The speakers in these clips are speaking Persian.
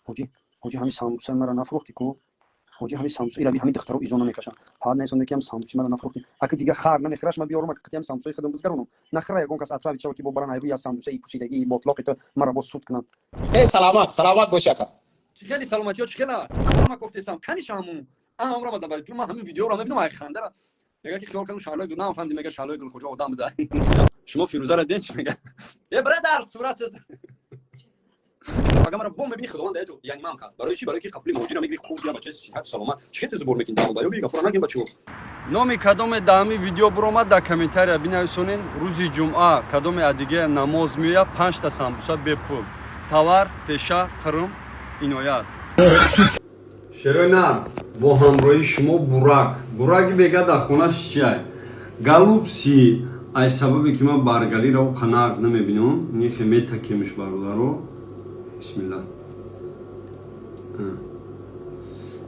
حاجی همین ساموسه مرا نفروختی کو حاجی همین ساموسه اینا همین دخترو ایزونا میکشن ها نه اینو میگم ساموسه مرا نفروختی اگه دیگه خار نمیخرش من بیارم که ساموسه خودم بزگرونم نخره یگون کس اطراف چاو که با برن یا ساموسه ای پوسیدگی مطلق تو مرا با سود کنن سلامت باشه کا خیلی سلامتی ها چخلا ما گفتم کنی شامو امر ما دبل ما همین ویدیو رو میبینم خنده را میگه که خیال کنم شالای دو نفهمیدم میگه شالای گل کجا آدم بده شما فیروزه را دنچ میگه یه برادر صورتت اگه مرا بوم ببینی خداوند اجو یعنی من کرد برای چی برای که قبلی موجی را میگی خوب یا بچه صحت سلامت چه تزبور میکنی دام باید بیگه فرا نگیم بچو نامی کدام دامی ویدیو برومد در کامنتاری بنویسونین روزی جمعه کدام دیگه نماز مییا 5 تا سامبوسا به پول توار پشا قرم اینویات شروع با همراهی شما براک بگه در خونش چیه галупси ай сабабе ки ман баргалиро қанағз намебинам не хе такимш бародаро бисмилла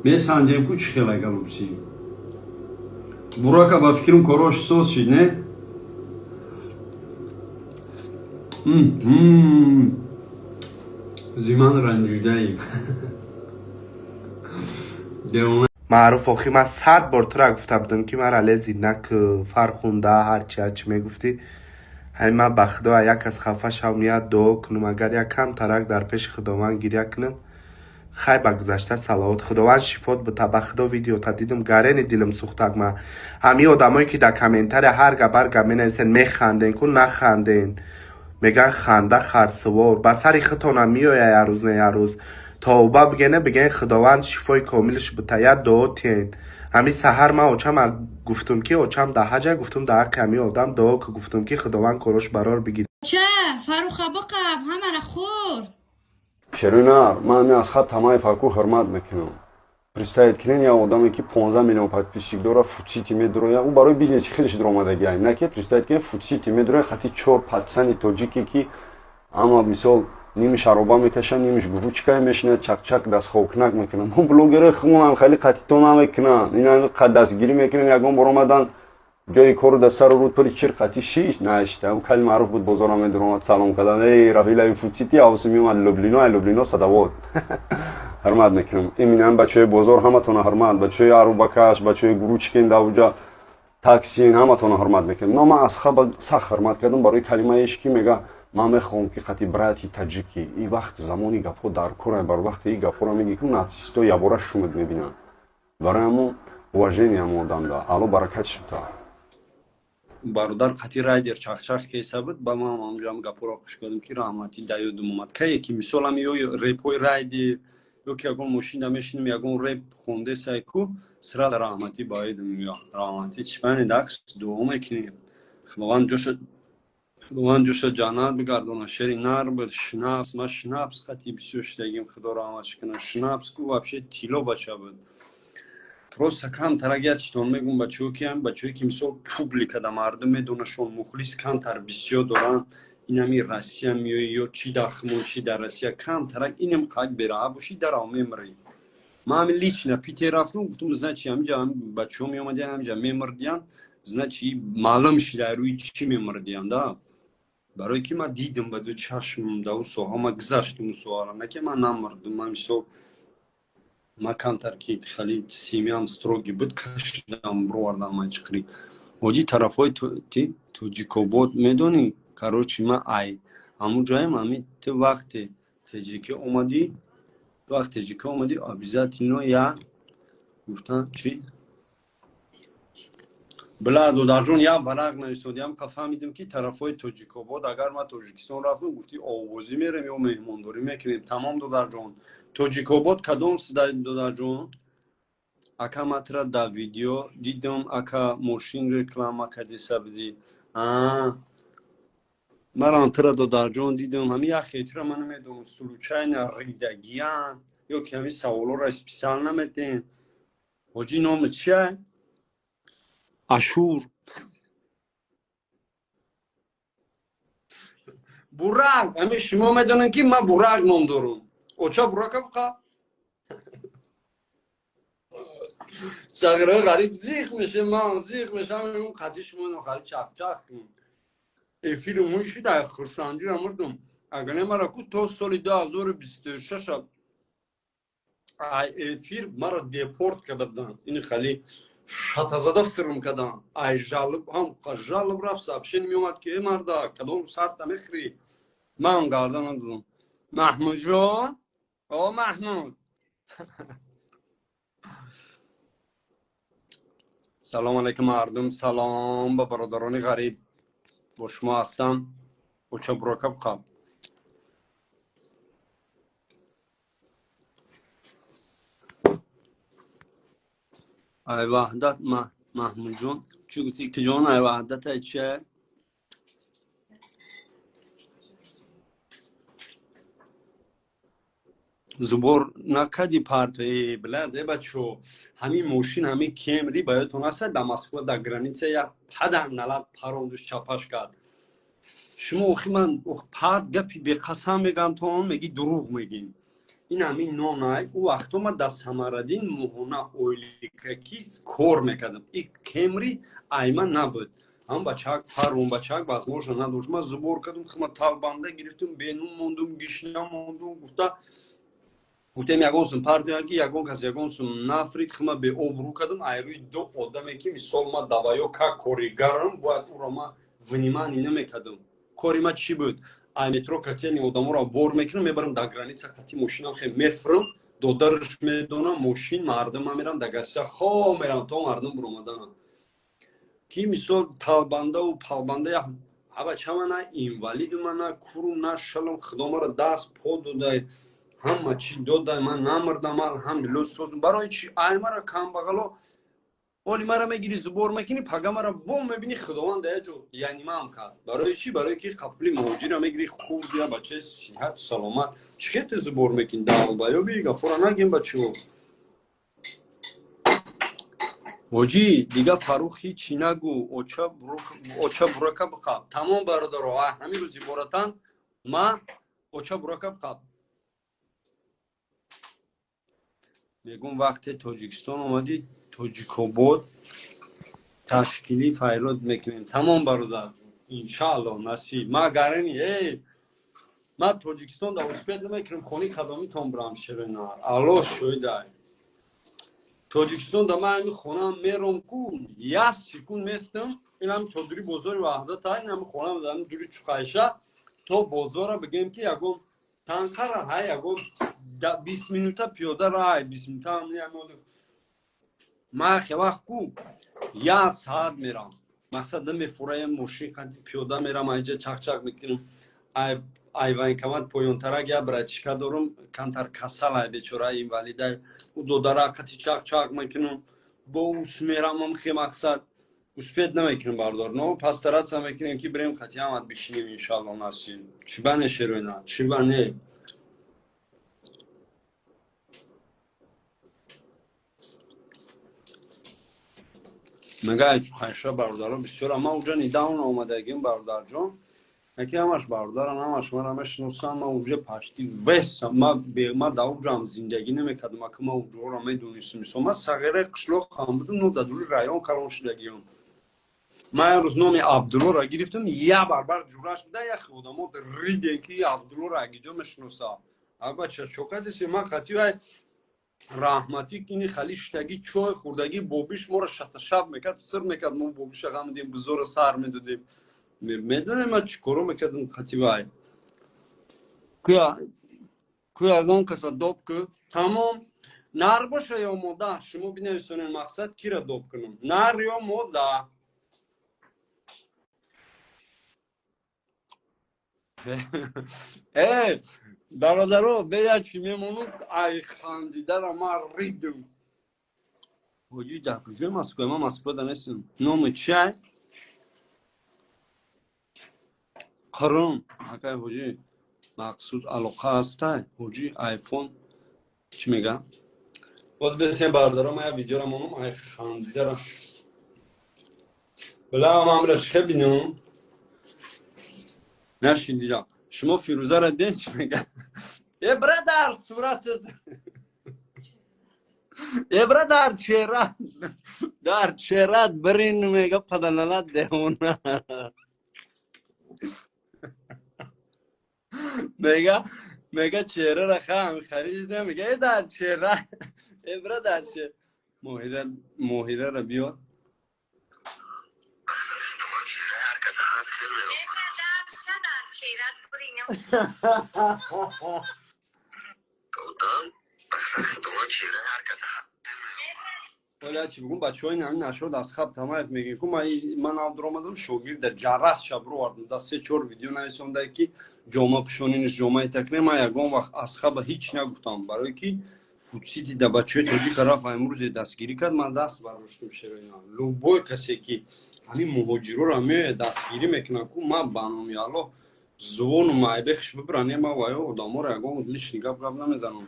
месанҷем ку чӣ хела галупси бурака ба фикрам корош соз шид не зиман ранҷидаим معروف آخی من 100 بار تو را گفته بودم که من علیزی نک فرخونده هرچی میگفتی همین من بخدا یک از خفه شو میاد دعا کنم اگر یک کم ترک در پیش خداوند گریه کنم خی بگذشته صلوات خداوند شفات بده بخدا ویدیو تا دیدم گرین دیلم سوختک من همین آدمایی که در کامنتر هر گبر می نویسن میخندین کن نخندین میگن خنده خرسوار به سر خطانم میایه یه روز نه یه روز توبه بگن خداوند شفای کاملش بده یا دعا تین همین سحر من اوچم گفتم که اوچم ده حجه گفتم ده کمی آدم دعا که گفتم که خداوند کروش برار بگیر چه فروخ بقب همه خورد شرونار من می از خط تمام فاکو حرمت میکنم представить کنین یا آدمی که 15 میلیون подписчик داره فوتسی تیم داره اون برای بیزنس خیلیش درآمدگی است نه که представить کنین فوتسی تیم داره خطی 4 پاتسانی توجیکی که اما مثال نیمش شرابا میکشن نیمش گروچکای میشنه چک چک دست خوکنک میکنن هم بلوگر خمون خیلی قطیتون هم میکنن اینا قد دستگیری میکنن یگان برآمدن جای کار دست رو رود پلی چیر قطی شیش نشته اون کلی معروف بود بازارم درآمد سلام کردن ای رفیق این فوتسیتی اوس میومد لوبلینا صدوات حرمت میکنم اینا بچهای بازار همتون حرمت بچهای عروبکش بچهای گروچکین داوجا تاکسی همتون حرمت میکنم نام از خبر سخت حرمت کردم برای کلمه ایش کی میگه من میخوام که خطی براتی تاجیکی این وقت زمانی گپو در کره بر وقت این گپو را میگی که ناتسیستا یا بارش شومد میبینن برای همون واژنی هم آدم ده الو برکت شد برادر خطی رایدر چاخ کیسه بود با ما همونجا گپو را خوش کردم که رحمتی دایود اومد که یکی مثال هم یو ریپوی رایدی یو که اگه ماشین دمیشیم یگون ریپ خونده سایکو سرا رحمتی باید میگه رحمتی چپن داخل دوم کنیم خداوند جوش جانات بگردونه شری نار بود شنابس ما شنابس خطی بسیارش دگیم خدا رحمتش کنه شنابس کو вообще تیلو بچه بود просто کم ترگیت چطور میگم بچه‌ای که مثلا پوبلیکا در مردم میدونشون مخلص کم تر بسیار دارن اینمی روسیه میوی یا چی داخمون چی در روسیه کم ترک اینم قاعد برای باشی در آمریکا ما هم لیچنا پیتی رفتم گفتم значи همینجا بچه‌ها میومدن همینجا میمردیان значи معلوم شد روی چی میمردیان دا برای که ما دیدم با دو چشمم دا و سوها ما گذاشتم و سوها نه که من نمردم من میسو ما کمتر که خیلی سیمیام ستروگی بود کشیدم برو وردم ما چکری وجی طرفای توجیکوبود میدونی کاروچی ما ای همون جایم همی تو وقت تجیکی اومدی обязательно یا گفتن چی بلا دو در جون یا ورق نوشتم که فهمیدم که طرفای توجیکوباد اگر ما توجیکستان رفتم گفتی آوازی میرم یا مهمانداری میکنیم تمام دو در جون توجیکوباد کدوم دو در جون اکا ماترا دا ویدیو دیدم اکا ماشین رکلام کدی سبدی مران ترا دو در جون دیدم همی یا خیتر من میدونم سلوچاین ریدگیان یا که همی سوالو را اسپیسال نمیدین حاجی نام چیه؟ اشور براق همه شما میدونن که من براق نام دارم اوچا براق بقا سگره غریب زیخ میشه من زیخ میشه همون قدیش من خیلی چپ ای فیلم هایشی در خرسندی نمردم اگر نمارا که تا سال 2026 ай эфир мара депорт карда буданд. Ин хали шатазада сирм кардам. Ай жалоб ҳам жалоб рафт сообщение меомад ки марда кадом сарта мехри. Ман гарда надодам. Маҳмуд ҷон, о Маҳмуд. салом алейкум мардум, салом ба бародарони ғариб. бо шумо ҳастам. оча буракаб қаб. ай ваҳдат Маҳмуд ҷон. Чӣ гуфти ки ҷон ай ваҳдат ай чи? зубор накади партои блад бачо ҳамин мошин ҳамин кемри баётон аст да Москва да граница я падан налаб парондуш чапаш кард. шумо охи ман пад гапи беқасам мегам то он меги дурӯғ мегин. ин ҳамин нонай ӯ вақто ма да Самарадин муҳона ойликаки кор мекардам. И кемри айма набуд. ҳам бачак парвон бачак возможно надошт. Ма зубор кардам хима талбанда гирифтам бенун мондум гишна мондум гуфтем ягон сум партияки ягон кас ягон сум нафрик хима беобрӯ кардам айрӯи ду одаме ки мисол ма даваё ка коригарам бояд ӯро ма внимание намекардам. кори ма чӣ буд? ай метро катени одаморо бор мекунам мебарам да граница кати мошинам хе мефрам додарш медонам мошин мардама мерам да гасса хо мерам то мардам буромаданам ки мисол талбандаву палбанда я аба чамана инвалиду мана куру на шалом худо мара даст по додай ҳама чӣ додай ман намардам ҳам лӯсозум барои чӣ ай мара камбағало оли мара мегири зубор мекунӣ пага мара бо мебинӣ худованд яҷо янимаам кард. барои чӣ? барое ки қапли муҳоҷира мегири хурд я бачаи сиҳату саломат чӣ хете зубор мекунӣ давбаёби гафора нагем бачо ҳоҷӣ дига Фарух ҳичи нагӯ оча бурака биқаб. тамом бародаро ҳамин рӯз иборатан ма оча бурака биқаб. мегум вақте Тоҷикистон омадӣ Тоҷикобод ташкилӣ файлот мекунем. тамом бародар иншааллоҳ насиб. ма гарани ма Тоҷикистон да успеҳ намекунам хони қадомитон бирам ширинар. аллоҳ шоҳидай. Тоҷикистон да ма ҳамин хонаам мером ку як секунд местам ин ҳамин то дури бозори ваҳдата ин ҳамин хонаам ҳамин дури Чуқайша то бозора бигем ки ягон танқара ҳай ягон 20 минута пиёда рай 20 минута ҳамин ма хевақт ку як саат мерам мақсад намефураям мошин пиёда мерам айҷа чақчақ мекунам ай военкомат поёнтарак я братишка дорам кантар касалай бечора инвалидай ӯ додарақати чақчақ мекунам бо ус мерамам хе мақсад успеҳ намекунам бардор но пастаратса мекунем ки бирем хатиамат бишинем иншааллоҳ насиб. чибане шерӯна чибане мега Чуқайша бародаро бисёр ама уҷа нидаун омадагим бародарҷон яки ҳамаш бародарам ҳамаш мара мешиносам ма уҷа пашти весам ма да уҷам зиндагӣ намекардам ака ма уҷаро медонистам мисол ма сағираи қишлоқам будам но да дури район калон шудагиам ма имрӯз номи Абдуллоро гирифтам я барбар ҷураш буда яхи одамот риден ки Абдуллоро агиҷо мешиносам албача чокадиси ма қативай раҳматӣ ини хали шитагӣ чой хӯрдагӣ бобиш моро шаташаб мекард сир мекард мо бобиша ғамидем бузора сар медодем медонем ма чӣ коро мекардам қативай ку ягон каса доб ку тамом нар боша ё мода шумо бинависонед мақсад кира доб кунам нар ё мода бародаро бея чӣ мемонад ай хандидара ма ридм ҳоҷӣ дар куҷои Москва ма Москвада нестам номи чи ай қирим акай ҳоҷӣ мақсуд алоқа ҳастай ҳоҷӣ айфон чӣ мега боз бесем бародаро ма я видеора монам ай хандидара билам амра чиқа бинам нашидидам шумо Фирӯзара ден чӣ мега брадар суратат брадар дар черат бирин мега паданалат девона мега میگه چهره را خواهم خریدم، میگه ای در چهره ابره در چه ماهیره را بیار. ولی چی بگم بچه های نمی نشد از خواب تمایت میگیم که من آب آمدم شوگیر در جرس شب رو آردم در 3-4 ویدیو نویسم در که جامعه پشونینش جامعه تکنه من یکم وقت از خواب هیچ نگفتم برای که فوتسیتی در بچه های تاجیک رفت امروز دستگیری کرد من دست برداشتم شروع لوبای کسی که همین مهاجرو را می دستگیری میکنن که من بانم یالا زبان و مایبخش ببرانه ما وایو آدم را یکم لیش نگاه نمیزنم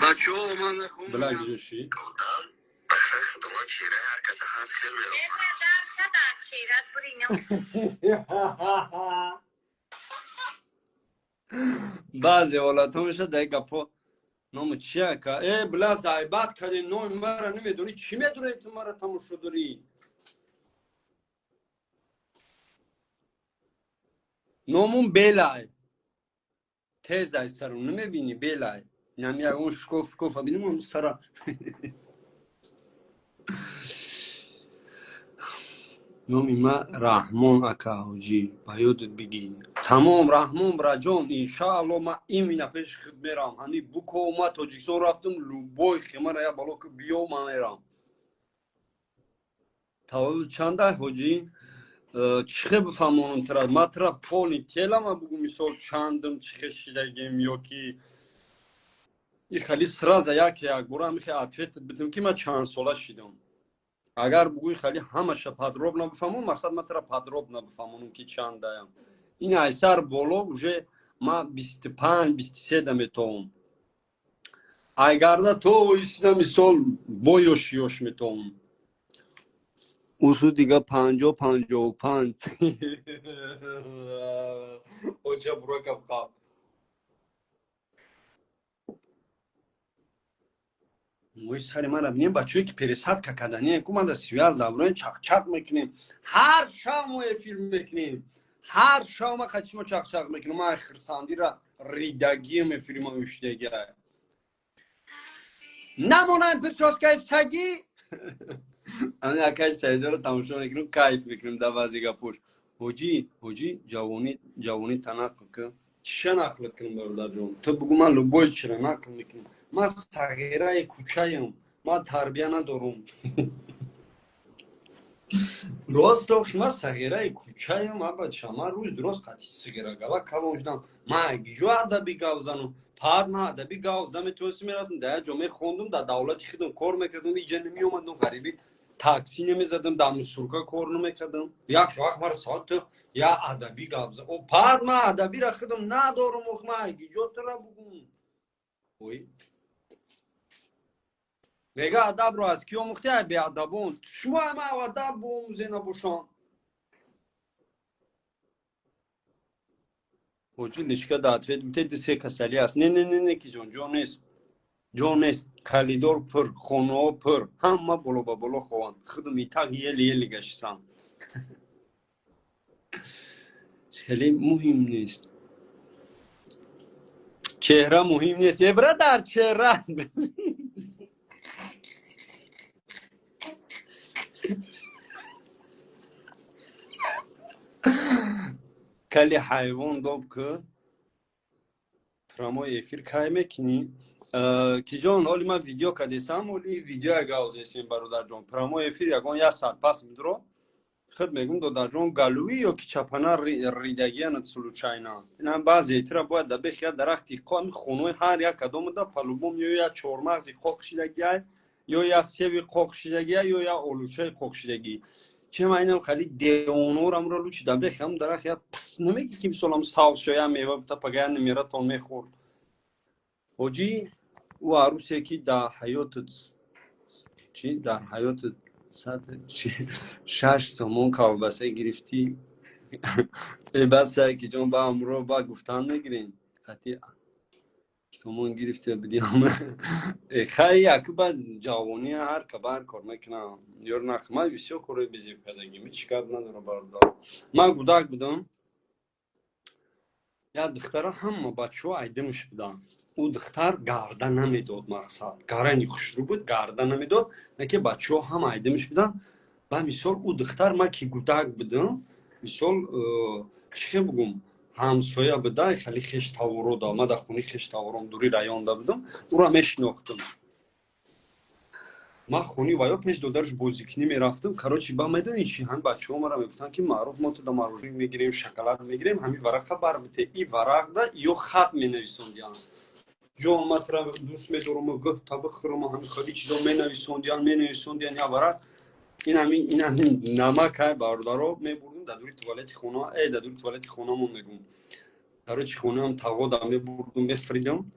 بچه ها من نخون بلک جوشی بعضی حالت ها میشه در گپا نام چیه که ای بلا زایبت کردی نام مرا نمیدونی چی میدونی تو مرا تماشا داری نامون بلای تیز ای سرم نمیبینی بلای یعنی اون شکوف بینیم اون سرا نامی ما رحمان اکا حاجی بایودت بگی تمام رحمان راجون انشاءالله ما این پیش خود میرم هنی بوکو ما تاجیکستان رفتم لوبای خیمه را یا بالا که بیو من میرم تاول چنده حاجی چخه بفهمونم ترا ما ترا پولی تیلا ما بگو مثال چندم چخه شدگیم یا که این خیلی سرازه یک گورا میخواه اتفیت بدم که ما چند ساله شدم اگر بگوی خیلی همش پادروب نبفهمون مقصد من ترا پادروب نبفهمونم که چند دایم این ایسر بالا وجه ما 25-23 میتونم اگر ده تو ایسیدم مثال بایوش میتونم اوسو دیگه 50-55 اوچه برو کب خواب موی سری من رو بینیم بچه که پریسات که کدنیه که من در 13 دوران چق میکنیم هر شب ما فیلم میکنیم هر شب ما خچی چق میکنیم ما خرساندی را ریدگی می فیلم ها اشتگی نمونم پتروس که سگی همین اکای سایده رو تماشا میکنیم کایف میکنیم در وزیگا پوش حجی جوانی تنقل که چه نقلت کنم برادر جون تو بگو من لبوی چرا نقل میکنم من صغیره کوچه‌ام ما تربیه ندارم راست من صغیره کوچه‌ام ما بچه ما روز درست قطعی سیگاره گلا کاموجدم ما گیجو ادبی گاوزانم پارما ادبی گاوزدم توسی میرفتم در جامعه خوندم در دولت خودم کار میکردم اینجا نمی اومدم غریبی تاکسی نمیزدم دم سرکا کار نمیکردم یک وقت مرا ساعت یا ادبی گاوزا او پارما ادبی را خودم ندارم ما گیجو ترا بگم وای میگه ادب رو از کیو مختی بی ادبون شما هم ادب بومزین بوشان وجود نشکه داتوید میتونی سه کسلی است نه کی جون نیست کالیدور پر خونه پر همه بلو با بلو خوان خودم ایتاق یلی گشتم خیلی مهم نیست چهره مهم نیست یه برادر چهره کلی حیوان دوب که پرامو افیر کای میکنی کی جان حالی من ویدیو کدیسم ولی ویدیو اگه برادر جان پرامو افیر یکان یا ساعت پس میدرو خد میگم دادر جان گلوی یا کی چپنا ریدگی نت سلوچاینا اینا بعضی ترا باید در بخیا درختی قام خونوی هر یک کدوم دا پلوبوم یا چورمغزی خوکشیدگی یا سیوی خوکشیدگی یا اولوچه خوکشیدگی چه معنی خیلی دیونور امر رو چی دبه خم درخت یا نمیگی که سلام ساوس شویا میوه تا پگاه نمیره تون میخورد حاجی و عروسی که در حیات چی در حیات ساعت چی 6 سومون کالباسه گرفتی بس که جون با امرو با گفتن میگیرین خاطی سومون گرفته بدیم خیلی اکبر جوانی هر کبار کار میکنم یار نخمه بسیار کاری بزرگ کردگی می چیکار نداره باردار من گوداک بودم یا دخترها همه بچه ها ایدمش بدن. او دختر گرده نمیداد مقصد گرنی خوشرو بود گرده نمیداد نه که بچه ها هم ایدمش بدن. با مثال او دختر ما که گودک بدم مثال چی بگم همسایه بده خیلی خش تاورو دا ما در خونی خش تاورم دوری رایان دا بدم او را میشناختم. ما خونی و یا پیش دادرش بازیکنی میرفتم کراچی با میدونی چی هم بچه‌ها ما را میگفتن که معروف ما تو دماروژی میگیریم شکلات میگیریم همین ورقه بر میته این ورق دا یا خط مینویسوندیان جو ما ترا دوست میدارم گفت تا بخورم همین خالی چیزا مینویسوندیان یا ورق این همین نمک باردارو میبردیم در دوری توالت خونه در دوری توالت خونهمون میگم کراچی خونه هم تاغو دا میبردم میفریدم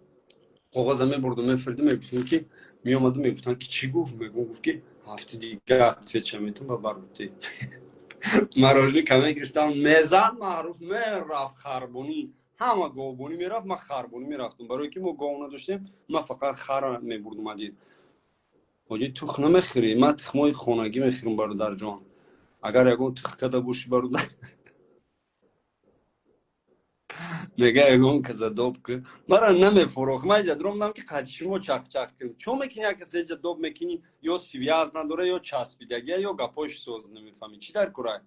کاغذ میبردم میفریدم میگفتم که می اومدم میگفتن که چی گفت گفت که هفته دیگه عطفه میتونم و برمیتی مراجعه کمی گرفتم میزد معروف میرفت خربونی همه گاوبونی میرفت من خربونی میرفتم برای که ما گاو نداشتیم من فقط خر میبردم ادید حاجی تخم نمیخوری من تخمای خانگی میخورم برادر جان اگر یکون تخم کده باشی برادر میگه یکون کزا دوب که مرا نمیفروخ من اینجا دروم دم که قدشیمو چک چک کنیم چون میکنی یک کسی اینجا دوب میکنی یا سیویاز نداره یا چسبیدگی یا گپاش سوز نمیفهمی چی در کرای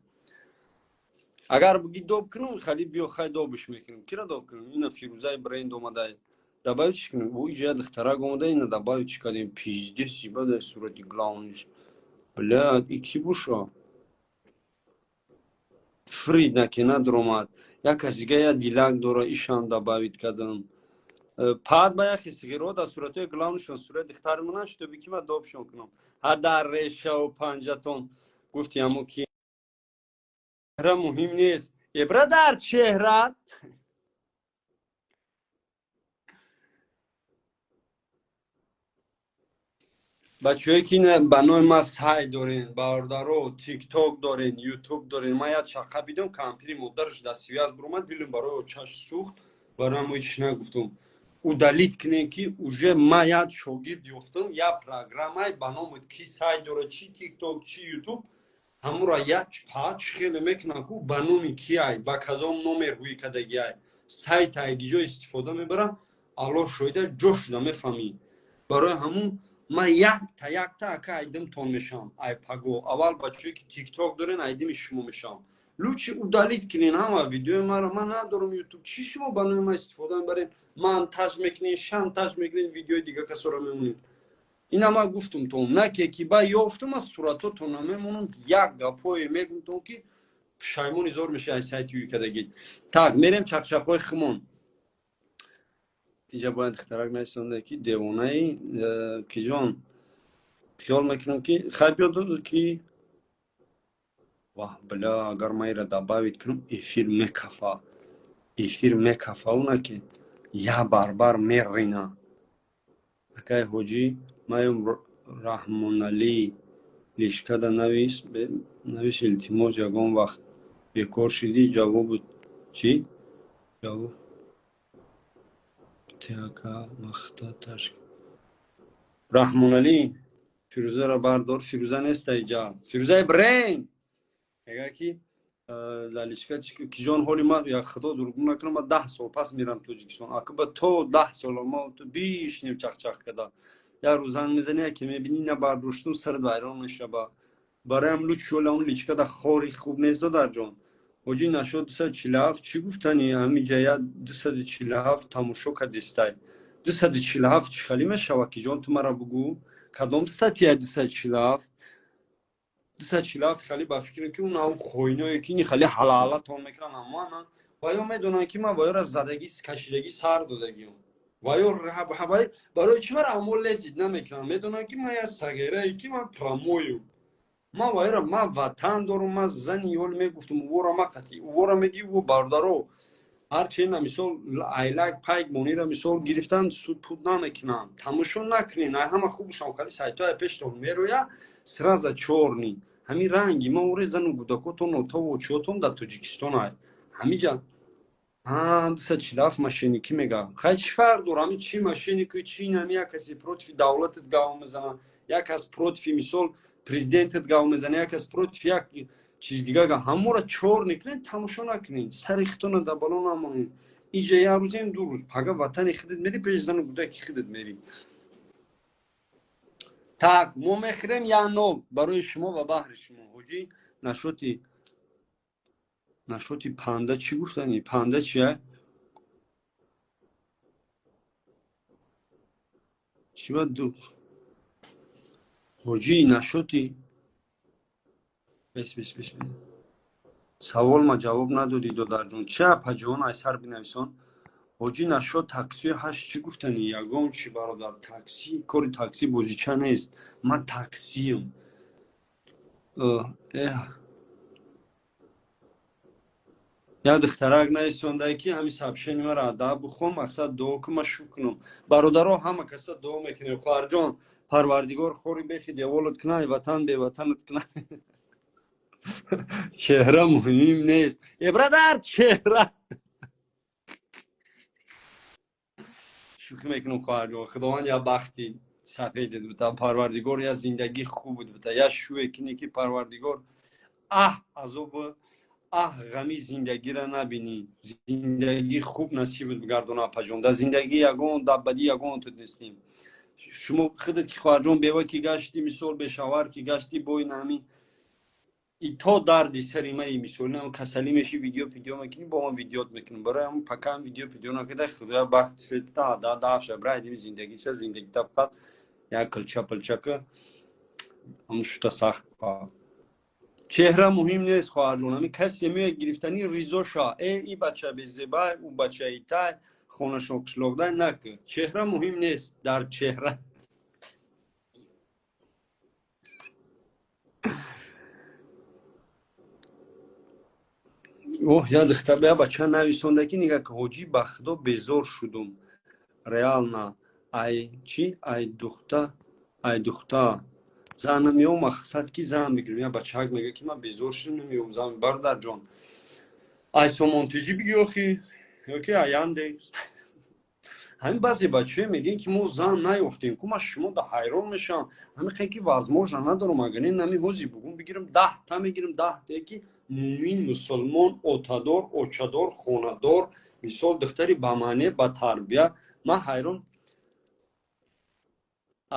اگر بگی دوب کنم خیلی بیا خیلی دوبش میکنم کی را دوب کنم اینا فیروزای برند اومده دبای چی کنم او اینجا دخترک اومده اینا دبای چی کردیم پیجده سیبا در صورتی گلاونش بله ایکی بوشا فرید نکنه درومد یک کسی دیگه یا دیلنگ دوره ایشان دبایت کردم پاد با یخی سیگارو در صورت گلاونشون صورت دختر منش تو بکی ما دوبشون کنم ها در ریشه و پنجتون گفتی همون کی چهره مهم نیست ابره در چهره بچه‌ای که بنای ما سای دارین باردارو تیک توک دارین یوتیوب دارین ما یاد شقه بیدم کامپیری مدرش دستی از برومد دیلم برای چش سوخت برای ما هیچ نگفتم او دلیت کنه که اوجه ما یاد شاگرد یافتم یا پروگرامای بنام کی سای داره چی تیک توک چی یوتیوب همون را یک پاچ خیلی میکنم که بنامی کی ای با کدام نمر روی کدگی ای سایت ایگیجا استفاده میبرم الله شایده جوش نمیفهمی برای همون ما یک تا اکا ایدم تون میشم ای پاگو اول بچه‌ای که تیک توک دارین ایدم شما میشم لوچی او دلیت کنین همه ویدیو ما را من ندارم یوتیوب چی شما بنای ما استفاده میبرین مونتاژ میکنین شانتاژ میکنین ویدیو دیگه کسا را میمونین اینا ما گفتم تو نه که با یافتم از صورتاتون نمیمونم یک گپای میگم تو که پشیمونی زور میشه از سایت یوی کدگید так میریم چقچقای خمون اینجا باید اختراق نشونده که دیوانه که جان خیال میکنم که خیلی بیاد که واه بلا اگر ما ایره دباوید کنم افیر میکفا اونا که یا بار میرینه اکای حجی مایم رحمان علی لیشکه دا نویس التیماس یکم وقت بیکار شدی جواب بود چی؟ جواب تیاکا مختا تشک رحمان علی فیروزه را بردار فیروزه نیست اینجا فیروزه برین اگه که لالیشکا کی جان حالی ما یا خدا دروغ نکنم ما 10 سال پس میرم توجیکستان عقب تو 10 سال ما تو بیش نیم چخ کدا یا روزان میزنی که میبینی نه برداشتم سر ویران میشه برای هم لوچ شول اون لیچکا در خوری خوب نیست در جان وجی نشد 247 چی گفتنی همین جای 247 تماشا کردیستای 247 چی خالی میشه کی جان تو مرا بگو کدام استاتیا 247 خیلی با فکر که اون هم خوینه که خیلی حلاله تون میکنن اما من وایو میدونن که ما وایو را زدگی کشیدگی سر دادگیم وایو برای چی مرا عمل لذید نمیکنن میدونن که ما یا سگیره ای که من پرامویو ما وایو را ما وطن دارم ما زن یول میگفتم او را ما قطعی او را میگی و بردارو هرچی اینا مثال ایلک پایک مونی را مثال گرفتن سود پود نمیکنن تماشا نکنین همه خوبشان خیلی سایت های پیشتون میرویا سرازا چورنی همین رنگی ما اوره زن و گوداکوتون و تا و چوتون در توجیکستان های همین جا دسته چلاف ماشینیکی میگه خیلی چی فرق دور همین چی ماشینیکی چی نمی یک کسی پروتفی دولتت گاو میزنن یک از پروتفی مثال پریزیدنتت گاو میزنه یک از پروتفی یک چیز دیگه همه را چور نکنین تماشا نکنین سریختون در بالا نمونین اینجا یه روزیم 2 روز پگاه وطن خودت میری پیش زن بوده که خودت میری. Так, мо мехрем я ног барои шумо ва баҳри шумо. ҳоҷӣ нашоти панда чӣ гуфтани? Панда чия? Чӣ ба ду? ҳоҷӣ нашоти бес. Савол ма ҷавоб надодӣ додарҷон. Чия паҷон айсар бинависон? ҳоҷӣ нашот таксии ҳашт чӣ гуфтани? Ягон чӣ бародар, такси кори такси бозича нест. Ман таксиям. як духтарак наисондай ки ҳами сабшени мара ада бухом мақсад дуо ки ма шу кунам. Бародаро ҳама каса дуо мекунем. хоҳарҷон парвардигор хори бехи деволат кунай, ватан беватанат кунай. чеҳра муҳим нест. брадар, чеҳра шӯхӣ мекунам хоҳарҷон. худованд я бахти сафед дид бута, парвардигор я зиндагӣ хуб буд бута, я шӯе кини ки парвардигор азобу ғами зиндагиро набинӣ, зиндагӣ хуб насиб гардона паҷон. дар зиндагӣ ягон даббадӣ ягон тут нестем. шумо худат ки хоҳарҷон бева ки гашти, мисол бешавар ки гашти бой нами и то дарди сари маи мисол на касалӣ меши видео мекунӣ, бо ман видеот мекунам. барои ҳамн пакам видео накарда худоя бахт фета дафша бради зиндагӣ ча зиндагӣ та фақат як килча пилчака ҳамн шута сахт фа. чеҳра муҳим нест хоҳарҷон. ҳамин касе меояд гирифтани ризоша и бача безебай, у бача итай, хонашон қишлоқдай накӣ. чеҳра муҳим нест. дар чеҳра я духтар я бача нависонда ки нига ки ҳоҷӣ ба худо безор шудум. реална ай чӣ ай духтар зан намеом, мақсад ки зан бигирем. я бачак мега ки ман безор шудам намеом зан. бародарҷон ай сомонтижӣ биги охи ёки ай яндекс. ҳамин баъзе бачаҳо мегӯянд ки мо зан наёфтем. ку ман шумо да ҳайрон мешавам. ҳамин хеле ки возможно надорам. агар не нами ҳози бугум бигирам 10 та мегирам 10 та ки муъмин, мусулмон, отадор, очадор, хонадор, мисол духтари ба маъне ба тарбия. ман ҳайрон.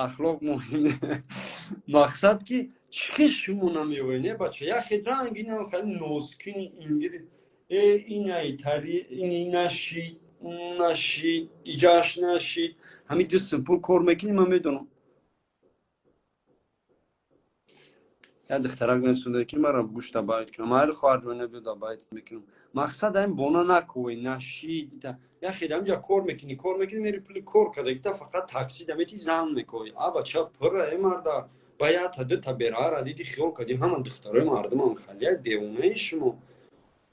ахлоқ муҳим. мақсад ки чӣ шумо намеёвед не бача яхе ранги на хали носкини ингири инай тари инашид нашид иҷаш нашид ҳамин ду супур кор мекунӣ. ман медонам я духтарак насунда ки мара гӯшта байт кунам. майли хоҳарҷон набиёда байт мекунам. мақсад ҳамин бона накӯи нашид яхе ҳамҷа кор мекунӣ мери пули кор када ки та фақат такси дамети зан мекои. бача пурра марда баята дута берара диди хиёл кади ҳама духтарои мардумам халия девонаи шумо.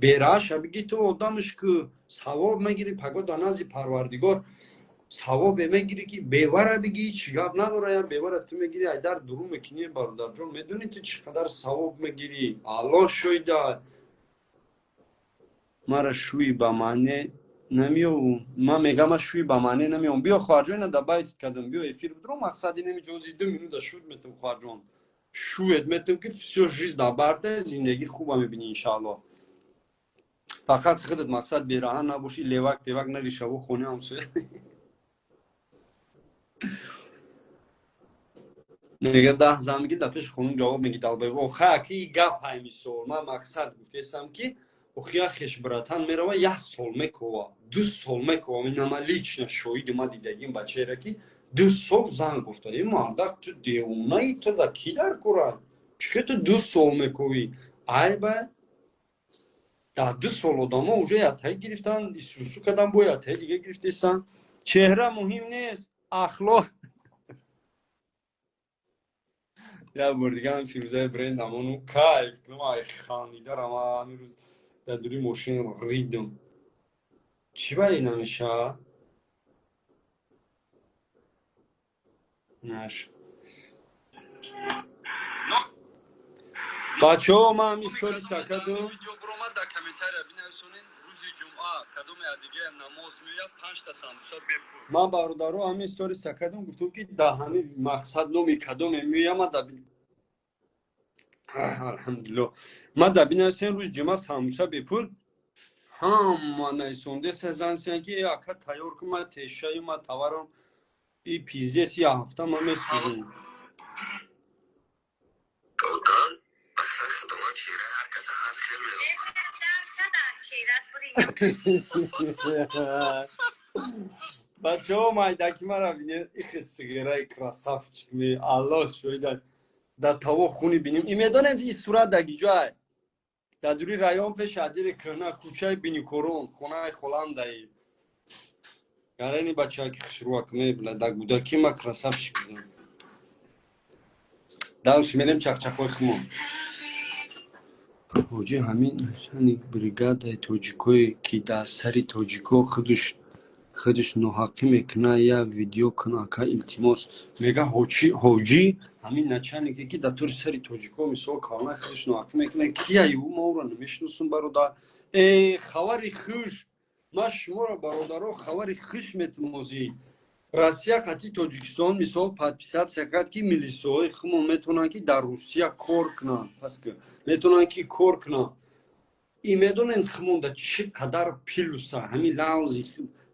бераша биги ту одамш ки савоб мегири паго да назди парвардигор савобе мегири ки бевара биги чӣ гап надора. я бевара ту мегири айдар дурӯ мекунӣ. бародарҷон медонӣ ту чӣ қадар савоб мегирӣ. алло шоида мара шӯи ба маъне намеёвум. ман мегам шӯи ба маъне намеёвум. биё хоҳарҷон да байт кардам. биё эфир бидро мақсади намиҷози 2 минута шуд метам хоҳарҷон шӯед метам ки всё жизнь да барда зиндагӣ хуба мебинӣ иншаалло. фақат худат мақсад бераҳан набошӣ. левак певак нари шаву хони ҳамсоя. мега 10 зан меги да пеши хонум ҷавоб мегӣ далбай охая ки гап ҳай мисол ман мақсад гуфтесам ки охия хеш братан мерава 1 сол мекова 2 сол мекова. минама лично шоҳиди ма дидагим бачаеро ки 2 сол зан гуфтад. мардак ту девонаи ту да ки дар кора чӣ ту 2 сол мековӣ. айба да 2 сол одамо уже ятаи гирифтан исусу кадан бо ятаи дига гирифтесан. чеҳра муҳим нест. ахлоқ. я бор дига ҳам фирӯзаи бренд амону кайф ай ханdidarам. ҳамин рӯз дар дури мошин ридам. чӣ ба ин намеша наш бачаҳо ман ҳамин стори сакадам. видео буромад дар комментария бинависонед. рӯзи ҷумъа кадоме адига намоз меояд 5 та самбуса бепур. ман бародаро ҳамин стори сакадам гуфтам ки да ҳамин мақсад номи кадоме меояма да алҳамдулилло. ман да бинависем рӯзи ҷумъа самбуса бепур Hamma naysonde sezansiyan ki aka tayor kuma teşayı ma tavarım i pizdesi ya hafta ma mesudum. Sultan, aslında sıdıma çeyre herkese her şey Бачаҳо майдаки маро бинед ихи сигараи красавчикми аллоҳ шоҳидан да таво хуни бинем и медонем ин сурат да гиҷоай да дури район пеш адири кӯҳна кӯчаи биникорон хонаи холам даи гарани бачаки хишруак мебла да гудаки ма красавчик будам далш мерем чақчақҳои химон ҳоҷи ҳамин шани бригадаи тоҷикое ки дар сари тоҷико خودش ناحقی میکنه یا ویدیو کنه که التماس میگه حاجی همین نچنگی که در طور سری تاجیکا مثال کارنای خودش ناحقی میکنه کیه او ما او را نمیشناسم برادر خبری خوش ما شما را برادرها خبری خوش میتمازی روسیه قطعی تاجیکستان مثال подписать سکت که میلیسای خمون میتونن که در روسیه کار کنن پس که میتونن که کار کنن این میدونن خمون در چقدر پیلوسه همین لحظی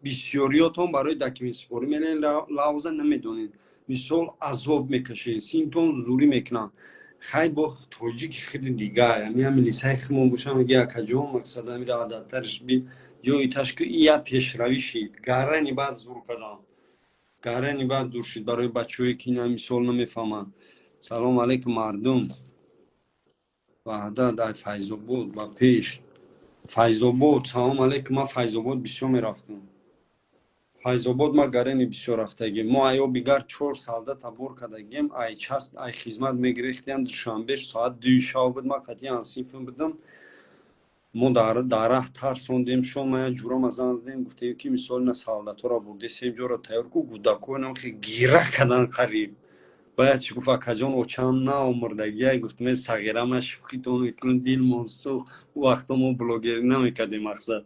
بسیاریاتون برای دکمه سپاری میلین لحظه نمیدونین مثال عذاب میکشین سیمتون زوری میکنن خیلی با توجیه که خیلی دیگه همین لیسای خمون باشم اگه اکجا مقصد همی را عددترش بید یا ایتاش که یا پیشروی شید گرانی بعد زور کدام گرانی بعد زور شید برای بچه هایی که این مثال نمیفهمن سلام علیکم مردم وحده در فیضاباد و پیش فیضاباد سلام علیکم من فیضاباد بسیار میرفتم فیضاباد ما гарани бисёр рафтагем мо аё бигар 4 солдат табор кардагем ай част ай хизмат мегирехтем душанбе соат 2 шаб буд ма қатиян синфим будам мо дар раҳ тарсондем шома ҷура мазанздем гуфтем ки мисол на солдатора бурде сем ҷора тайёр ку гудаконам хи гира кадан қариб باید چی گفت کجان اوچان نه آمردگی گفتم سگیرم شوخیتون میکنم دیل منسو وقتا ما بلوگری نمیکردیم مقصد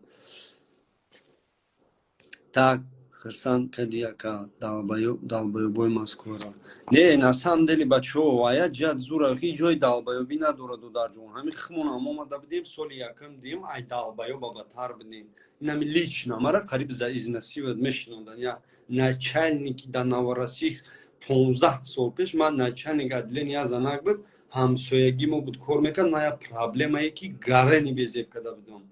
так хирсан кади яка далбоёбои мазкура не на самом деле бачаҳо ая ҷиҳат зура хи ҷои далбоёбӣ надораду дар ҷон ҳамин химон ҳам омада будем соли якам дидем ай далбоёба бадтар будем инами лично мара қариб за изнасиват мешинондан я начальники да новоросийск 15 сол пеш ман начальник отделения занак буд ҳамсоягӣ мо буд кор мекард ман я проблемае ки гарани безеб карда будам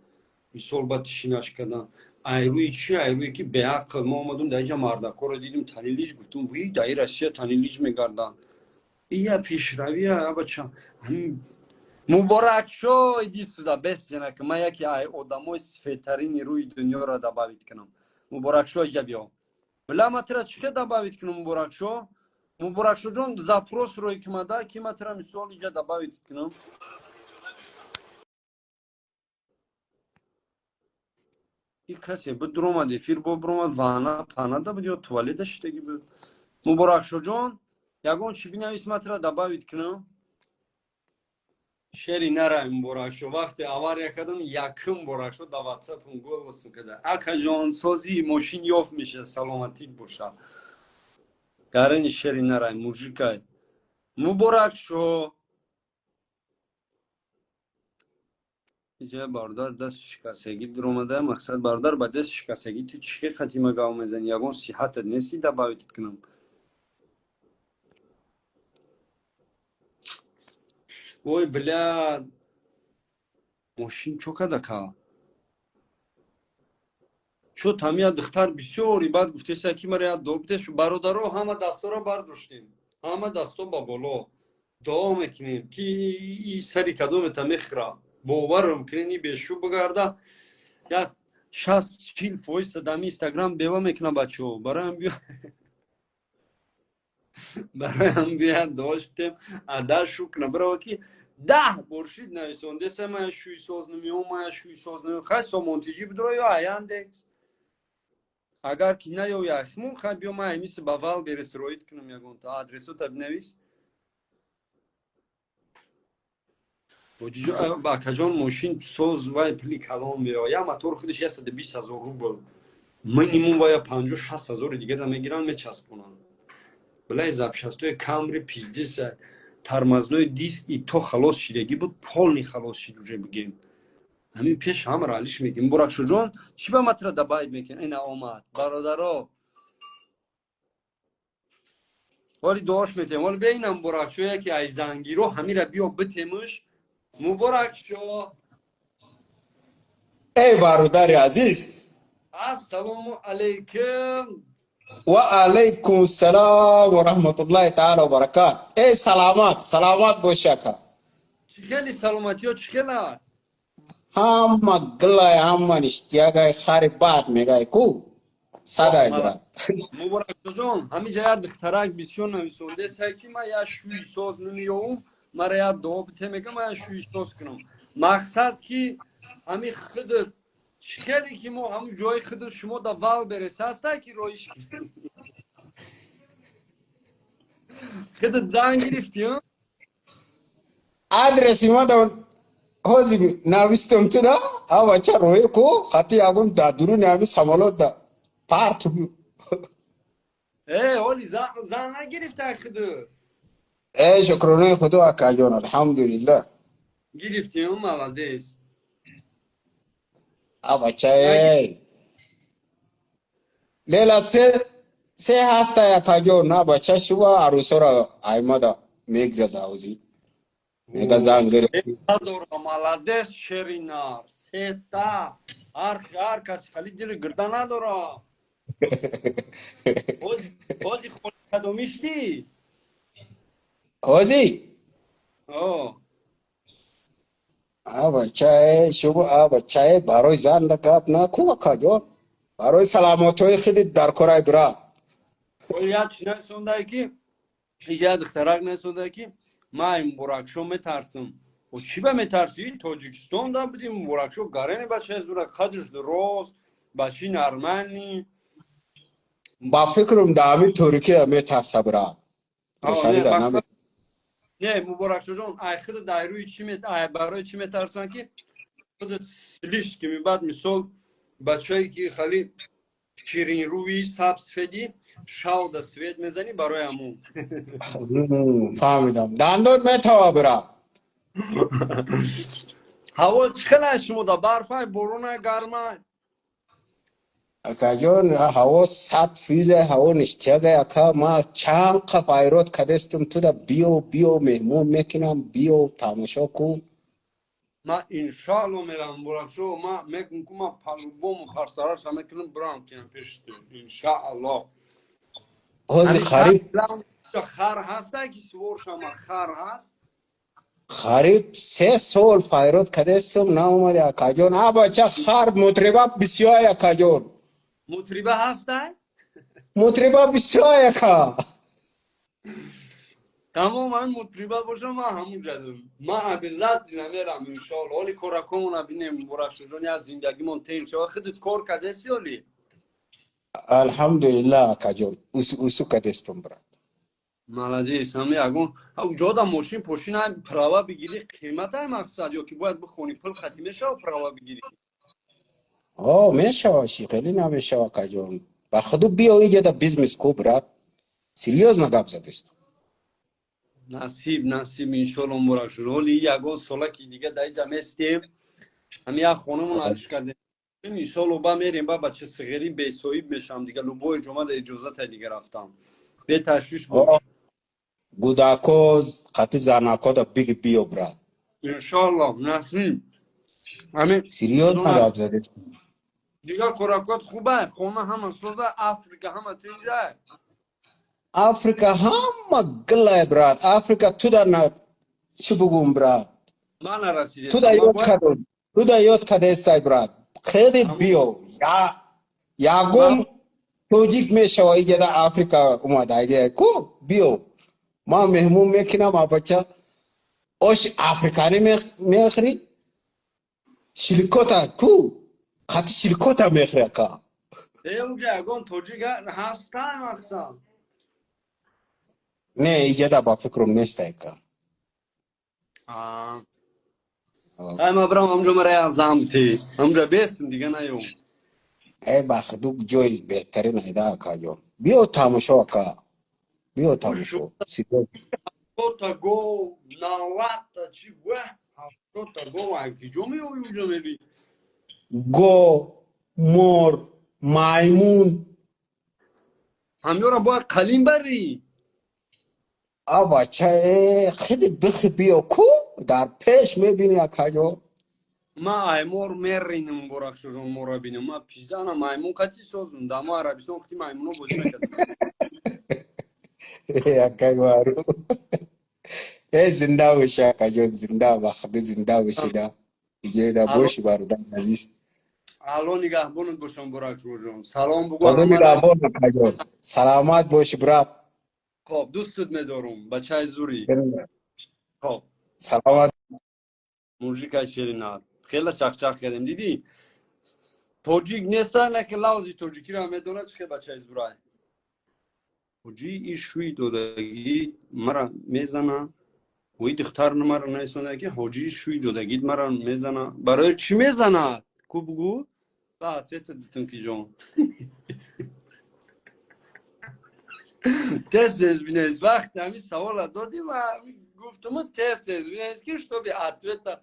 мисол ба тишинаш кардан айрӯи чи айрӯе ки беақл мо омадум дар инҷа мардакоро дидим танилиҷ гуфтум ви дар ин россия танилиҷ мегардан ия пешравия абача муборак шо иди сюда бесена ки ман яке ай одамои сифедтарини рӯи дунёро добавит кунам муборак шо иҷа биё била ма тира чике добавит кунам муборак шо ҷон запрос рӯи кимада ки ма тира мисол иҷа добавит кунам и касе буд дуромад эфир бо буромад вана панада буд ё туалета шитаги буд муборакшоҷон ягон чӣ бинавис матра добавит кунам шери нарай муборакшо вақте авария кардам якум муборакшо да ватсапм голосм када акаҷон созии мошин ёфт меша саломатит боша гарани шери нарай мужикай муборакшо иҷа бардар даст шикастагӣ дуромада мақсад бардар ба даст шикастагӣ ту чӣ хатима гав мезани ягон сиҳатат нести добавитит кунам ой бля мошин чо кадака чо тамия духтар бисёри баъд гуфтеса ки мара як добитешу бародаро ҳама дастора бардоштем ҳама дасто ба боло дуо мекунем ки и сари кадомета мехӯра боварам кунед и бешу бигарда як 60-40% дар инстаграм бева мекуна бачаҳо бароям биё доштем адар шукна бирава ки 10 боршид нависондеса мая шӯйсознамиҳо мая шӯйсознамиҳо хай сомонтиҷӣ бидро ё аяндекс агар ки наё яхмон хай биё мая мисли ба вал бересроид кунам ягонта адресота бинавис акаҷон мошин соз вай пули калон меоя я мотор худаш 120 000 рубл минимум вая 50-60 000 дига да мегиран мечаспонан блай запчастои камри пиздеса тормозной диск и то халос шидагӣ буд полный халос шид уже бигем همین پیش هم رالیش میگیم برکشو جان چی به مطرح دباید میکن این آمد برادرها ولی داشت میتیم ولی بینم برکشو یکی ای زنگیرو همین را بیا بتیمش مبارکشو ای برادر عزیز السلام علیکم و علیکم السلام و رحمت الله تعالی و برکات. ای سلامت باشکا. چی خیلی سلامتی ها چی خیلی همه گلای همه نشتیاگای خاری باد میگای کو صدای براد. مبارکشو جان همین جاید بخترک بسیار نویسونده سکی ما یا شوی ساز نمیوم مرا یا دو بته میگم ما یا شوی ساز کنم مقصد که همین خودت خیلی که ما همون جای خودت شما دا ول برسه هسته که رویش خودت زنگ گرفتی ها آدرسی ما دا هزی نویستم تو دا آوا چه روی کو خطی آگون دا درون همی سمالات دا پارت بیو. ولی زن نگرفته خودت ای شکرانه خدا اکا جان الحمدلله. گرفتی ها مولدیست آوا چه لیلا سه هسته اکا جان نه بچه شوا عروسا را ایمادا میگرز آوزی میگه زنگ نداره مولدیست شرینار سیتا هر کسی خالی دل گرده نداره بازی خود کدومیشتی هزی بچه شما بچه برای زن دکات نه کو اکا جان برای سلامتوی خودت در کرای برا ولی یاد چی نسونده که یاد اختراق نسونده که ما این برکشو میترسم و چی به میترسی؟ تاجیکستان دا بدیم برکشو گرنی بچه از برا قدرش درست بچه نرمنی با فکرم دامی ترکیه می ترسه برا روشانی نه دا مقصد نمی نه برکشو جان ای خود دایروی چی ای برای چی میترسن که خود سلیش که بعد مثال بچه‌ای که خالی شیرین روی سبز فدی شاو سوید میزنی برای همون فهمیدم دندون می توا برا هوا چخیلی شما دا برفای برونه گرمه اکا جان هوا 100% هوا نشتیگه اکا ما چند قفایرات کدستم تو دا بیو مهمون میکنم بیو تماشا کو ما انشالله میرم برکشو ما میکنم که ما پلوبوم و پرسرش هم میکنم برام کنم پیشتو انشالله هزی همین خر خریب خر هسته که سوار شما خر هست خریب 3 سال فایرات کدستم نه اومده اکا جان بچه خر مطربه بسیار اکا جان مطربه هسته مطربه بسیار اکا تمام من مطربه باشم ما همون جدم ما عبیلت نمیرم انشالله ولی کارکمون بینیم برکشو جانی از زندگی من تین شو خودت کار کدستی ولی الحمدلله اکا جان اوسو کدستم برا مالادیس هم یکون او جادا ماشین پشین هم پراوا بگیری قیمت های مقصد یا که باید بخونی پل ختیمه شو پراوا بگیری میشه خیلی نمیشه اکا جان با خودو بیا اینجا دا بیزمس کو برا سیریوز نگاب زدست نصیب انشالله برکشو ولی یکون سالا که دیگه دایی جمعستیم هم یک خونمون عرش کرده انشالله با میریم با بچه صغیری بیسویب میشم دیگه لبوی جمعه دا اجازت دیگه رفتم به تشویش باش گوداکوز خطی زاناکو دا بیو برا انشالله نصیب همین سیریوز نگاب زدست دیگه کراکات خوبه خونه همه سوزه افریقا همه تینجه افریقا همه گله براد افریقا تو دا نه چی بگم براد من نرسیده تو دا ما یاد باید کدون تو دا یاد کده استای براد خیلی بیو یاگم توجیک میشه و ایجا دا افریقا اومده ایده کو بیو ما مهمون میکنم بچه اوش افریقانی میخری شیلکوتا کو خطی شیلکوتا میخری که اونجا اگون توجیه هستن مقصد نه ایجا دا با فکرم نیسته که ما برام همجا مرا یازم تی همجا بیستم دیگه نیوم ای بخدوک جوی بهترین ایده که جون بیو تماشا که بیو خوشو تماشا سیدو تا گو نالات چی گوه 70 تا گاو کی جمعی و اونجا میری گو، مور، مایمون. همیو را باید قلیم بری. بچه خیلی بخی بیا کو در پیش میبینی اکاجو. ما ایمور مرینم براک شجون مورا بینم ما پیزانا مایمون قطی سوزم داما عربستان وقتی مایمونو بازی نکردم اکای وارو. زنده باشی اکاجو، زنده بخدا، زنده باشی دا. جیدا الان باشی بارودن عزیز. الان نگهبانت باشم براک شجون سلام بگو خدا همه. نگهبان اکاجو. سلامت باشی برات. خب دوستت میدارم بچه زوری. خب سلامت. موزیکای شیرینار خیلی چخچخ کردیم دیدی توجیک نیستن لکه لوزی توجیکی را میدونه چه بچه زورای توجی ای شوی دودگی مرا میزنه وی دختر مرا نیسونه که حاجی شوی دودگی مرا میزنه برای چی میزنه کو بگو بعد فیت دیتم کی جون تست بینیز وقت همین سوال دادیم و گفتم تست بینیز که شتو بی اتویتا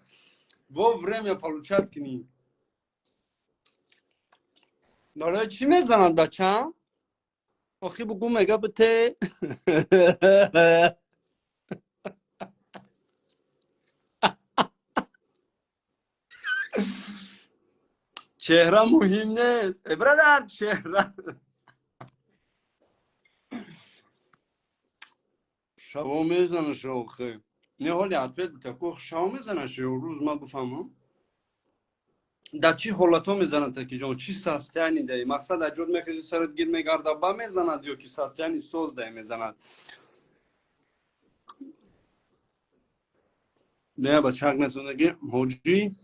во время получать книги. برای چی میزنند بچه‌م؟ آخی بگو مگه بته چهره مهم نیست برادر چهره شبا میزنه شوخی نه حالی حتفت بتکو شبا میزنه شو روز ما بفهمم در چی حالت ها میزنه تکی جان چی سستیانی دهی مقصد اجود میخیزی سرت گیر میگرده با میزند یا که سستیانی سوز ده میزند نه بچه حق نسونده که حاجی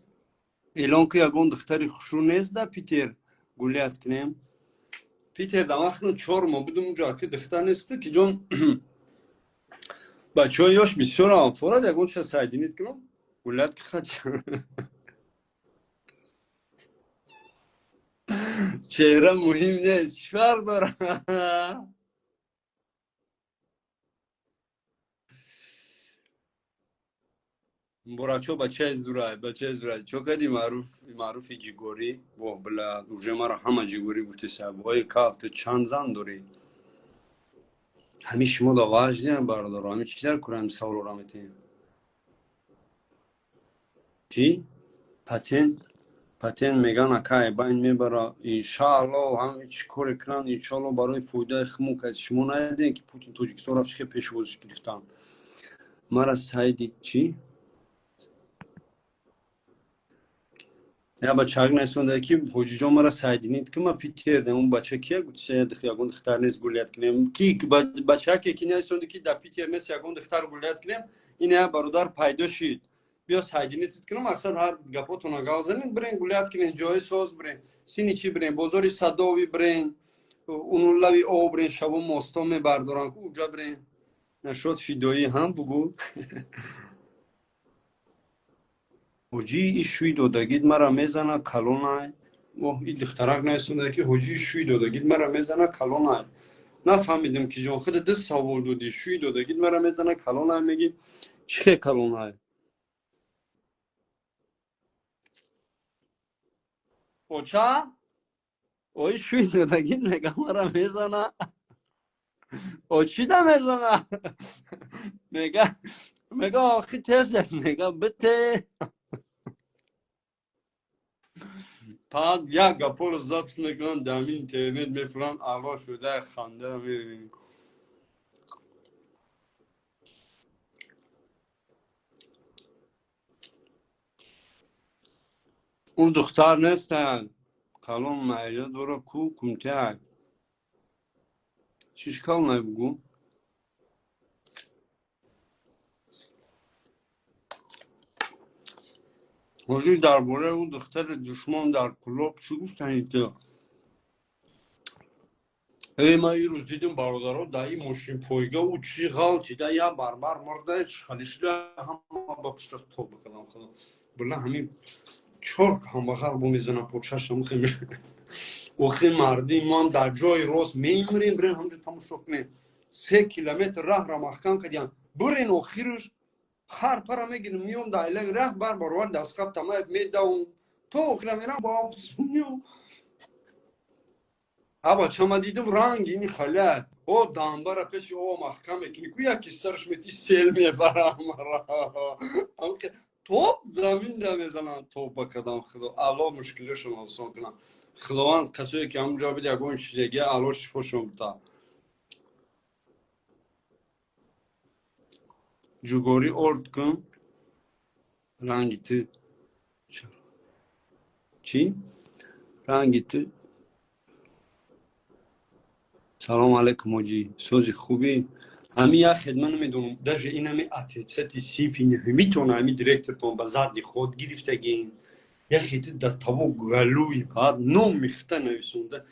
اعلان که یکون دختری خوشو نیست ده پیتر گولیت کنیم پیتر در وقت 4 ماه بودم اونجا که دختر نیسته که جان بچه های یاش بسیار آنفورد یکون چه سایدینید کنم گولیت که خد چهره مهم نیست چی فرق داره براچو بچه زورای چو کدی معروفی جیگوری و بلا اوجه مرا همه جیگوری گفتی صاحب های کال تو چند زن داری همین شما دا واج دیم باردارو همین چی در کنم ساورو رامتی چی؟ پتن میگن اکای باین میبرا انشاءالله هم چی کاری کنن انشاءالله برای فایده خمو که شما ندیدین که پوتین توجیکستان رفت چه پیشوازش گرفتن مرا سایدی چی؟ یا بچه اگه نسونده که حجی جان مرا سایدینید که ما پیتر ده اون بچه که گوت شاید یکون دختر نیست گولیت کنیم کی بچه که نسونده که در پیتر نیست یکون دختر گولیت کنیم اینه برادر پیدا شید بیا سایدینید کنم اکثر هر گپاتون گازنید برین گولیت کنین جای ساز برین سینی چی برین بازاری صداوی برین اونو لوی او برین شبا ماستا میبردارن که اونجا برین نشد فیدایی هم بگو حجی ایشوی دادگید مرا میزنه کلونای اوه این دخترک نیستونده که حجی شوی دادگید مرا میزنه کلونای نفهمیدم که جان خود دست سوال دادی شوی دادگید مرا میزنه کلونای میگی چه کلونای اوچا اوی شوی دادگید میگه مرا میزنه او چی دا میزنه میگه آخی تست میگه بته بعد یک گپور زبط میکنن دامین اینترنت میفرن آقا شده خنده میبینی اون دختر نیستن کلون مایه دورا کو کمتر چیش کل نبگو حالی درباره اون دختر دشمن در کلوب چی گفتن ایده ای ما این روز دیدم برادرها در این ماشین پایگاه او چی غلطی ده یا بربر مرده چی خلیش هم با پشت تو بکنم خدا بله همین چرک هم بخار بو میزنم پوچش هم خیلی اوخی مردی ما هم در جای راست میمریم برین همجا تماشا کنیم 3 کیلومتر راه را محکم کردیم برین آخیرش هر پرا میگیرم میام دایلگ راه بار بار دستخط تمام میدم تو خیلی با میام ابا چما دیدم رنگ اینی خلات او دامبر پیش او محکمه که کویا کی سرش میتی سیل میبرم مرا هم که توپ زمین ده میزنن توپ کدام خدا الله مشکلشون آسان کنم خداوند کسایی که همونجا بیده اگه اون چیزگی الله شفاشون بده جوگوری ارد کن رنگی تو چی؟ رنگی تو سلام علیکم موجی سوزی خوبی همی یا خدمت میدونم درجه این همی اتیستی سیپی نمیتونه همی دیرکتر تون با زردی خود گرفته گین یا خیلی در تاو گلوی بعد نوم میخته نویسونده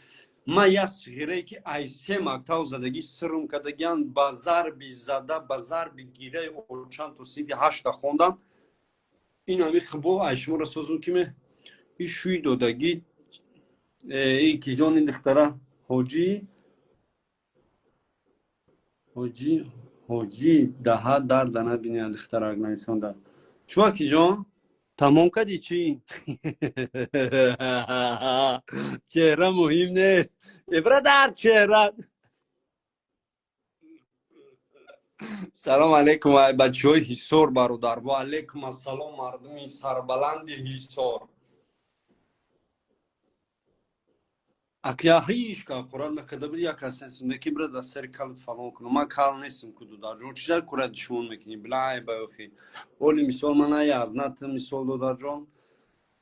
ما یا سیگره که ایسه مکتاو زدگی سرم کدگیان بازار بی زده بازار بی گیره او چند تو سیپی هشتا خوندم این همی خبو ایشمو را سوزون کمه این شوی دودگی ای که جان این دختره حاجی حاجی ده درد نبینی دختر اگنایسان ده چوه کی جان تمام کردی چی؟ چهره مهم نه برادر چهره سلام علیکم بچه های حصار برادر و علیکم السلام مردمی سربلند حصار اکیا هیچ که قرآن نکده بود یا کسی سندکی برادر سری کلت فلان کنم ما کال نیستم کدو دار جون چیزر کرد شون میکنی بلای باوخی اولی مثال من از نت مثال دو دار جون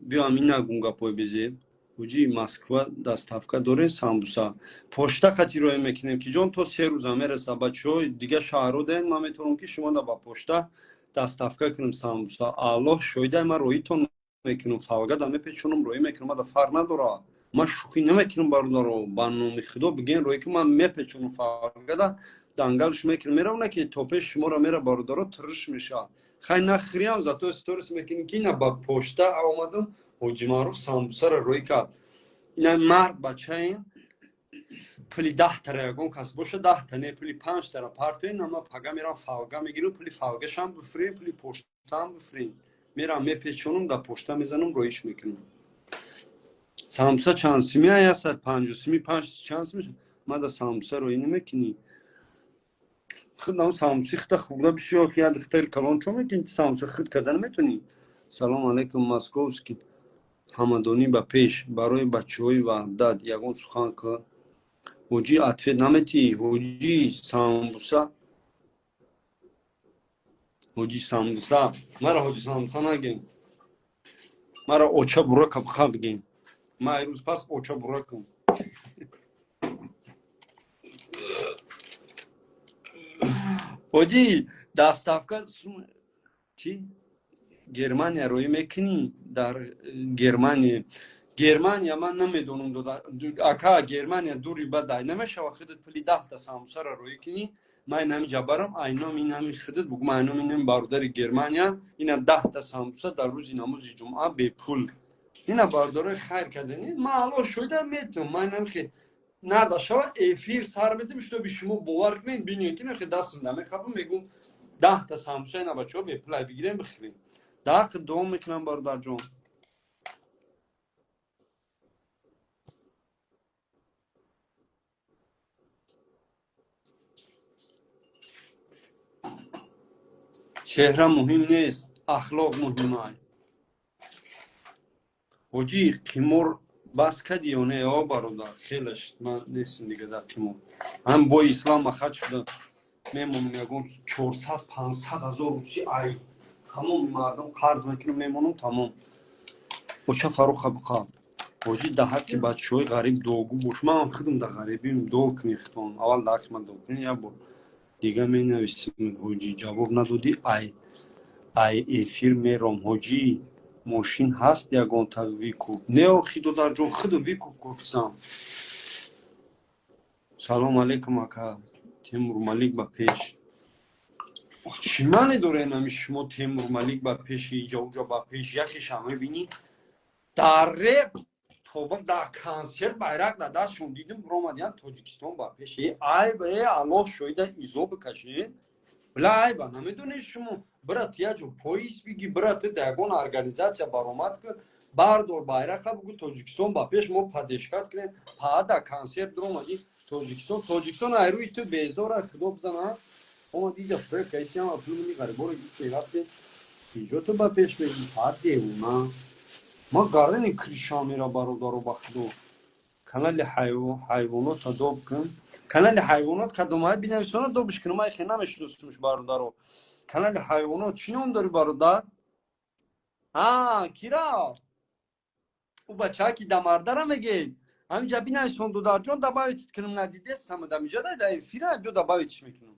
بیام این نگونگا پای بزید وجی مسکو دستافکا دوره سامبوسا پشتا خطی روی میکنیم که جون تو 3 روز میرسه بچه‌ها دیگه شهرو دین ما میتونم که شما با پشتا دستافکا کنیم سامبوسا الله شویده ما رویتون میکنم فالگا دم پیچونم روی میکنم دا فرق نداره ما شوخی نمیکنم باردارو برنامه خدا بگین روی که من میپیچونم فالگا دا دنگلش میکنم میرم که توپش شما رو میره باردارو ترش میشه خیلی نخریم زاتو استورس میکنیم که نه با پشتا آمدم حاجی معروف سامبوسا رو روی کرد اینا مرد بچه این پلی 10 تا یکون کس باشه 10 تا نه پلی 5 تا پارتوی نما پاگا میرم فالگا میگیرم پلی فالگاش هم بفریم پلی پشتا هم بفریم میرم میپیچونم دا پشتا میزنم رویش میکنم سامبوسا چند سیمی هست 5 سیمی 5 چند سیمی ما دا سامبوسا روی نمیکنی خودم سامبوسی خدا خوبه بشه که یاد اختر کلان چون میکنی سامبوسا خود کردن میتونی سلام علیکم ماسکوفسکی همدانی با پیش برای بچه‌های وحدت یگان سخن که حاجی عطفه نمیتی حاجی سامبوسا مرا حاجی سامبوسا نگیم مرا اوچا برا کب بگیم ما ایروز پس اوچا برا کم حاجی دستافکا چی؟ گرمانیا روی میکنی در گرمانیا من نمیدونم اکا گرمانیا دوری بدای نمیشه و خودت پلی 10 تا سامبوسا رو روی کنی من نمیجا برم اینا می نمی خودت بگم اینا می نمی باردار گرمانیا اینا 10 تا سامبوسا در روز نماز جمعه به پول اینا باردار خیر کردنی ما الان شده میتونم من نمی نداشته و افیر سر بدیم شده به شما باور کنین ببینید که نه دستم نمیخوام میگم 10 تا سامبوسا اینا بچه‌ها به پول بگیریم بخریم داخل دوم میکنم باردار جون چهره مهم نیست اخلاق مهمه حاجی قیمور بس کردی یا نه یا برادر خیلیش من نیستم دیگه در قیمور هم با اسلام خرج شده میمونم یکون 400 500 هزار روسی ای تمام مردم قرض میکنم میمونم تمام اوچا فروخ بخواب حاجی دهت که بچه های غریب دوگو باش من خودم در غریبیم دو کنیختم اول داخل من دو کنی یا با دیگه می نویسیم حاجی جواب ندادی ای افیر میرم حاجی ماشین هست یگان تا ویکو نه خیدو در جون خودو ویکو گفتم سلام علیکم اکا تیمور ملیک با پیش چی معنی داره نمی شما تیمور ملیک با پیش اینجا اونجا با پیش یکی شما بینی در رب توبه در کنسر بیرق در دستشون دیدیم برامدیان تاجیکستان با پیش ای به الله شویده ایزو بکشید بله ایبا نمیدونی شما برات یا جو پویس بگی برات دگون ارگانیزاسیا برآمد که باردار bayrak بگو تاجیکستان با پیش ما پادشکات کنیم پادا کنسرت درو مدی تاجیکستان ایروی تو بیزارا کدوم زنا اما دیگه فرق کیسی هم اپلو میگه برو گیت رفته دیجو تو با پیش بگی پادی اونا ما گاردن کریشامی را برادارو بخدو کانال حیوانات دوب کن کانال حیوانات کدومای بینویسونا دوبش کنم ای خیلی نمیشناسمش برادارو کانال حیوانات چی نام داری برادر کیرا او بچه که دمارداره میگه همینجا بینویسون دو در جان دبایت کنم ندیده سم دمیجا ده فیرا جو دبایتش میکنم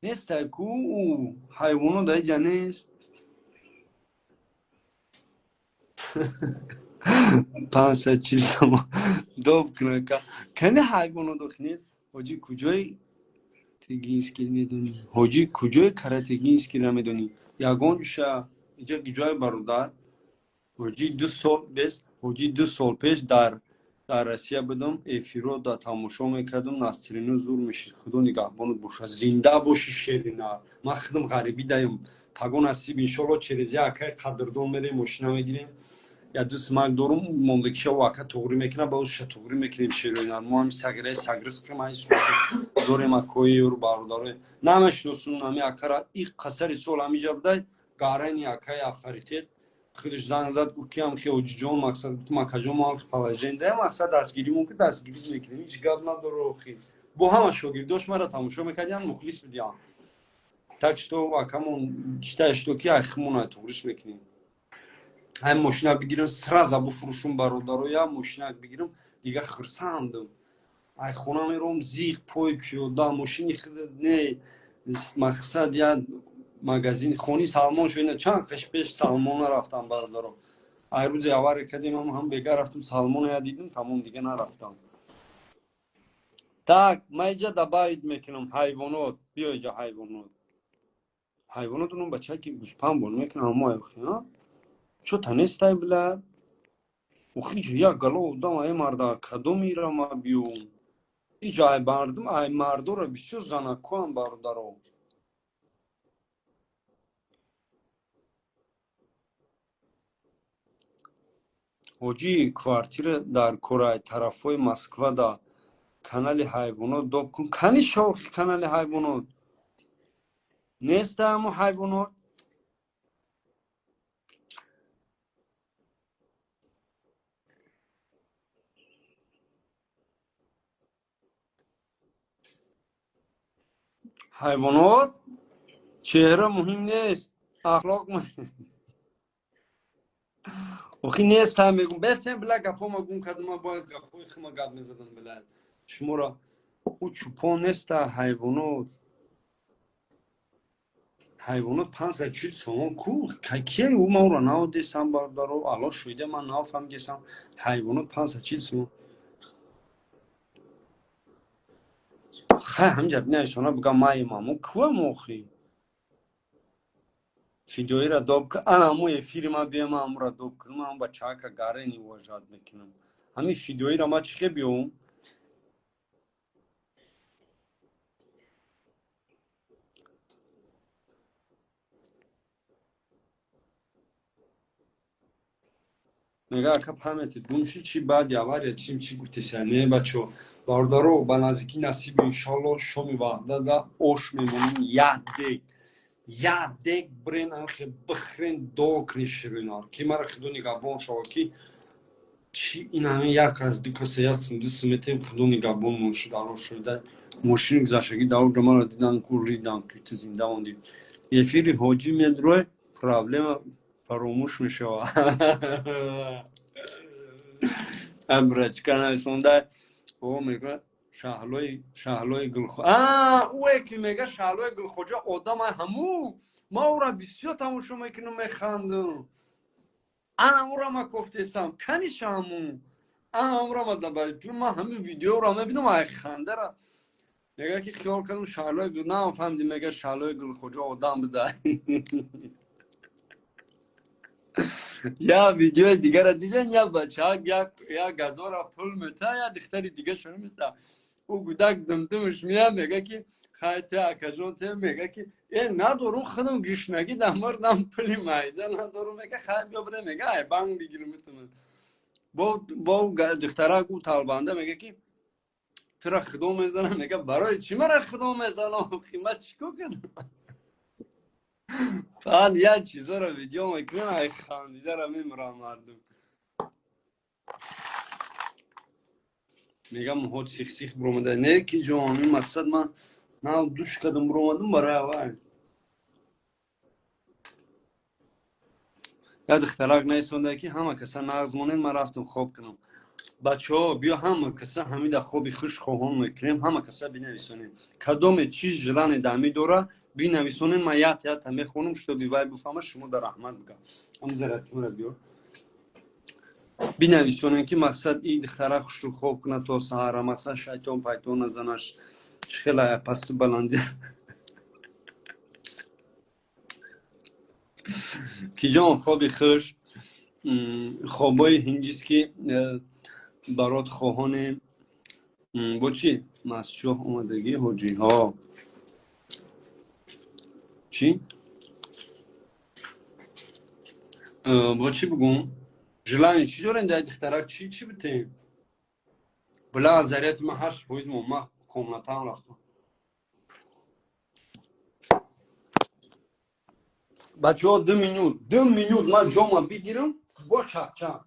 نیست کو او حیوانات ده جنست 500 چیز ما دوب کنه که کنه حیوانات دخنیست حاجی کجای تگینسکی میدونی حاجی کجای کراتگینسکی نمیدونی یگان شا اینجا جای برادر حاجی 2 سال بس حاجی 2 سال پیش در روسیه بودم افیرو دا تماشا میکردم نسترینو زور میشید خدا نگهبانت باشه زنده باشی شیرینا من خودم غریبی دایم پگون نصیب انشالله چریزی اکای قدردان میریم ماشینا میگیریم یا دو سمک دارم موندگیشا واقعا توغری میکنه باز توغری میکنیم شیرینا ما هم سگره سگرس که من دورم اکوی رو بارداره نمیشناسم نمی اکرا این قصر سال همیجا بوده گارنی اکای آخریت خودش زنگ زد اوکی هم که اوجیجان مقصد مکاجون ما هم پلاجنده مقصد دستگیری ممکن دستگیری میکنیم هیچ گاب نداره خیلی با همه شاگرداش مرا تماشا میکردیم مخلص بودیم تاکش تو واکمون چتا اشتوکی اخمون توغریش میکنیم هم ماشینا بگیرم سرازا بفروشم برادرو یا ماشینا بگیرم دیگه خرساندم ای خونه میرم زیغ پای پیاده ماشینی خود نه مقصد یا مغازین خونی سالمون شوینه چند قش پیش سالمون رفتم برادرم ای روز اول کردیم هم بگه رفتم سالمون یا دیدم تمام دیگه نرفتم так من اینجا دبایت میکنم حیوانات بیا اینجا حیوانات اون بچه که گوسپند بون میکنم اما ها چو تنستای بلد وخیج یا گلو دام ای مردا کدو میرم بیوم اینجا ای بردم ای مردو رو بسیار زنکوام برادرو حاجی کوارتیر در کرای طرفای مسکو دا کانال حیوانات دوب کن کنی شوخ کانال حیوانات نیست همو حیوانات حیوانات چهره مهم نیست اخلاق مهم اوخی نیست هم میگم بس هم بلا گپا ما گم کردم ما باید گپای خما گپ میزدن بلا شما را او چوپان نیست حیوانات 500 سوم کو کی او ما را نو دیسم باردارو الا شویده من نو فهم دیسم حیوانات 500 سوم خا همجا نه شونا بگم مای مامو کو موخی ویدیویی را دوب که انا مو افیر ما بیام ام را دوب کنم ام بچه ها که گاره نی وجود میکنم همین ویدیویی را ما چیکه بیام میگه که پامت دونشی چی بعد یاوار چی گفتی سنه بچو باردارو با نزدیکی نصیب انشالله شومی وعده دا اوش میمونیم یادک برین آخه بخرین دو کنشرینار کی مرا خدو نگابون شو کی چی این همه یک از دیگه سیاست سمت خدو نگابون منشد آن شده ماشین گذاشتی داور جمال دیدن کوریدان که زنده موندی یه فیری حاجی میدروه پرابلم فراموش میشه ابرچ کنه سونده او میگه شهلوی گلخو اوه که میگه شهلوی گلخوجه آدم همو ما او را بسیار تماشا میکنم میخندم انا او را ما گفتستم کنی شامو او را ما دبایت ما همین ویدیو را میبینم ای خنده را میگه که خیال کردم شهلوی گل نه فهمیدم میگه شهلوی گلخوجه آدم بده یا ویدیو دیگه را دیدن یا بچه ها یا گدا را پول میته یا دختری دیگه شروع میته او گودک دمدمش میاد میگه که خیلی اکجون ته میگه که ندارم خودم گشنگی دماردم پولی مایده ندارم میگه خیلی ببره میگه ای بانک بگیرم میتونم با دختره گو طالبانده میگه که تو را خدام میزنم میگه برای چی مرا خدام میزنم قیمت چیکو کنم فقط یه چیزا را ویدیو میکنم ای خاندیده را میمرم مردم میگم هات سیخ سیخ برومده نه کی جان این مقصد من دوش کدوم برومدم برای اول یا دخترک نیستونده که همه کسا نغزمانین من رفتم خواب کنم بچه ها بیا همه کسا همیده خوابی خوش خواهان میکنیم همه کسا بینویسونیم کدام چیز جلن دمی دوره بینویسونیم من یت میخونم شده بیوای بفهمه شما در رحمت بگم هم زرتون را بیار بینویسونیم که مقصد این دخترک خوش رو خواب کنه تا سهره مقصد شیطان پیتان نزنش خیلی پست بلنده کی جان خوابی خوش خوابای هنجیست که برات خواهان با چی؟ مسجد اومدگی حجی ها چی؟ با چی بگم؟ جلانی چی دارن در دخترک چی بتیم؟ بلا از ذریعت من هرش بایدم و من کاملتا هم رفتم بچه ها 2 minut من جامعه بگیرم با چک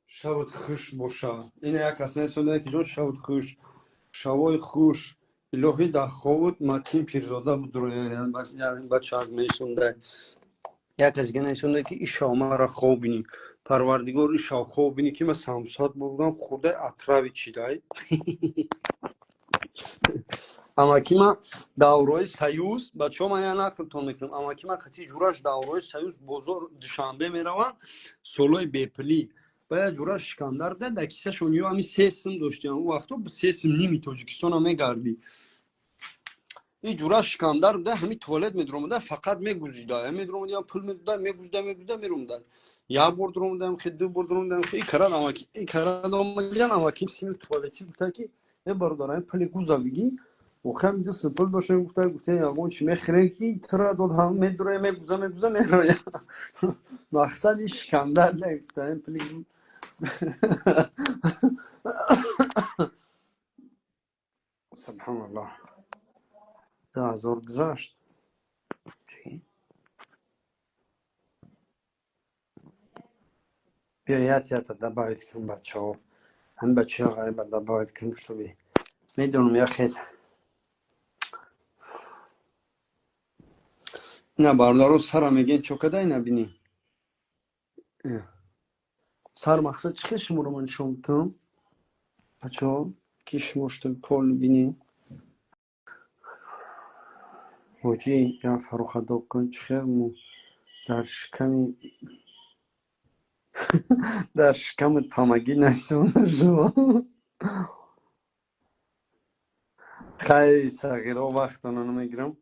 شود خوش باشه این یک کس نیستونده که جان شود خوش شوای خوش الهی در خوابت متین پیرزاده بود یعنی بچه ها نیستونده یک از دیگه نیستونده که این شامه را خواب بینی پروردگار این شام خواب بینی که من سمسات بودم خورده اطرابی چیدای اما که من دورای سیوز بچه ها من یه نقلتون میکنم اما که من خطی جورش دورای سیوز بزرگ دوشنبه میروم سولوی بپلی باید جورش شکندر ده در کیسه شونیو همی 3 سم داشتیم اون وقتا 3 سم نیمی تاجیکستان هم میگردی این جورش شکندر ده همی توالت میدرومده فقط میگوزیده میدرومده یا پول میگوزده میرومده یا بار درومده خیلی 2 بار درومده خیلی کرد اما که این کرد اما که سیم توالتی بوده که یه بار دارم پول گوزا بگی و خیلی دیگه سپل باشه گفته یا چی میخره کی ترا داد هم میدروه میگوزه میروه مقصد شکندر ده پول سبحان الله 10,000 گذاشت بیا یت добавить کنم بچه ها هم بچه ها غریبه добавить کنم شتو میدونم یا خیلی نه باردارو سر میگین چوکده ای نبینی سر مقصد چه شما رو من شمتم بچه ها کش مشتم کل بینی حاجی یا فروخ داب کن چه مو در شکم تامگی نشونه شما خیلی صغیره وقت آنانو میگیرم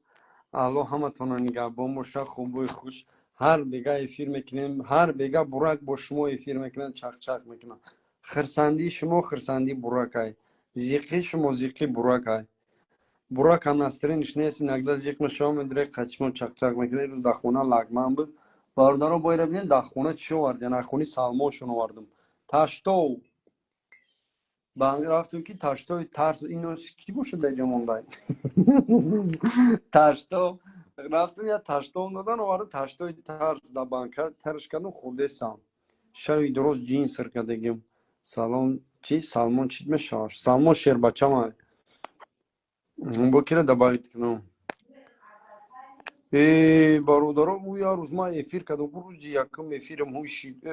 الله همه تانا نگهبان باشه خوب خوش هر بیگه افیر میکنیم هر بیگه براک با شما افیر میکنن چخ میکنن خرسندی شما خرسندی براک های زیقی شما زیقی براک های براک هم نسترینش نیست نگده زیق نشما میدره قچما چخ میکنه روز در خونه لگمن بود باردارو باید بینید در خونه چی وردن در خونه سلماشون وردم تشتو بانگ رفتم که تشتوی ترس اینو کی باشه در جمعه تشتو رفتم یا تشتو دادن وارد تشتوی ترس در بانک ترش کردم خورده سام شوی درست جین سر کردگیم سلام چی سلمان چی میشه سلمان شیر بچه ما با کره دبایت کنم برادرم او یا روز ما افیر کردم روز یکم افیرم هوشید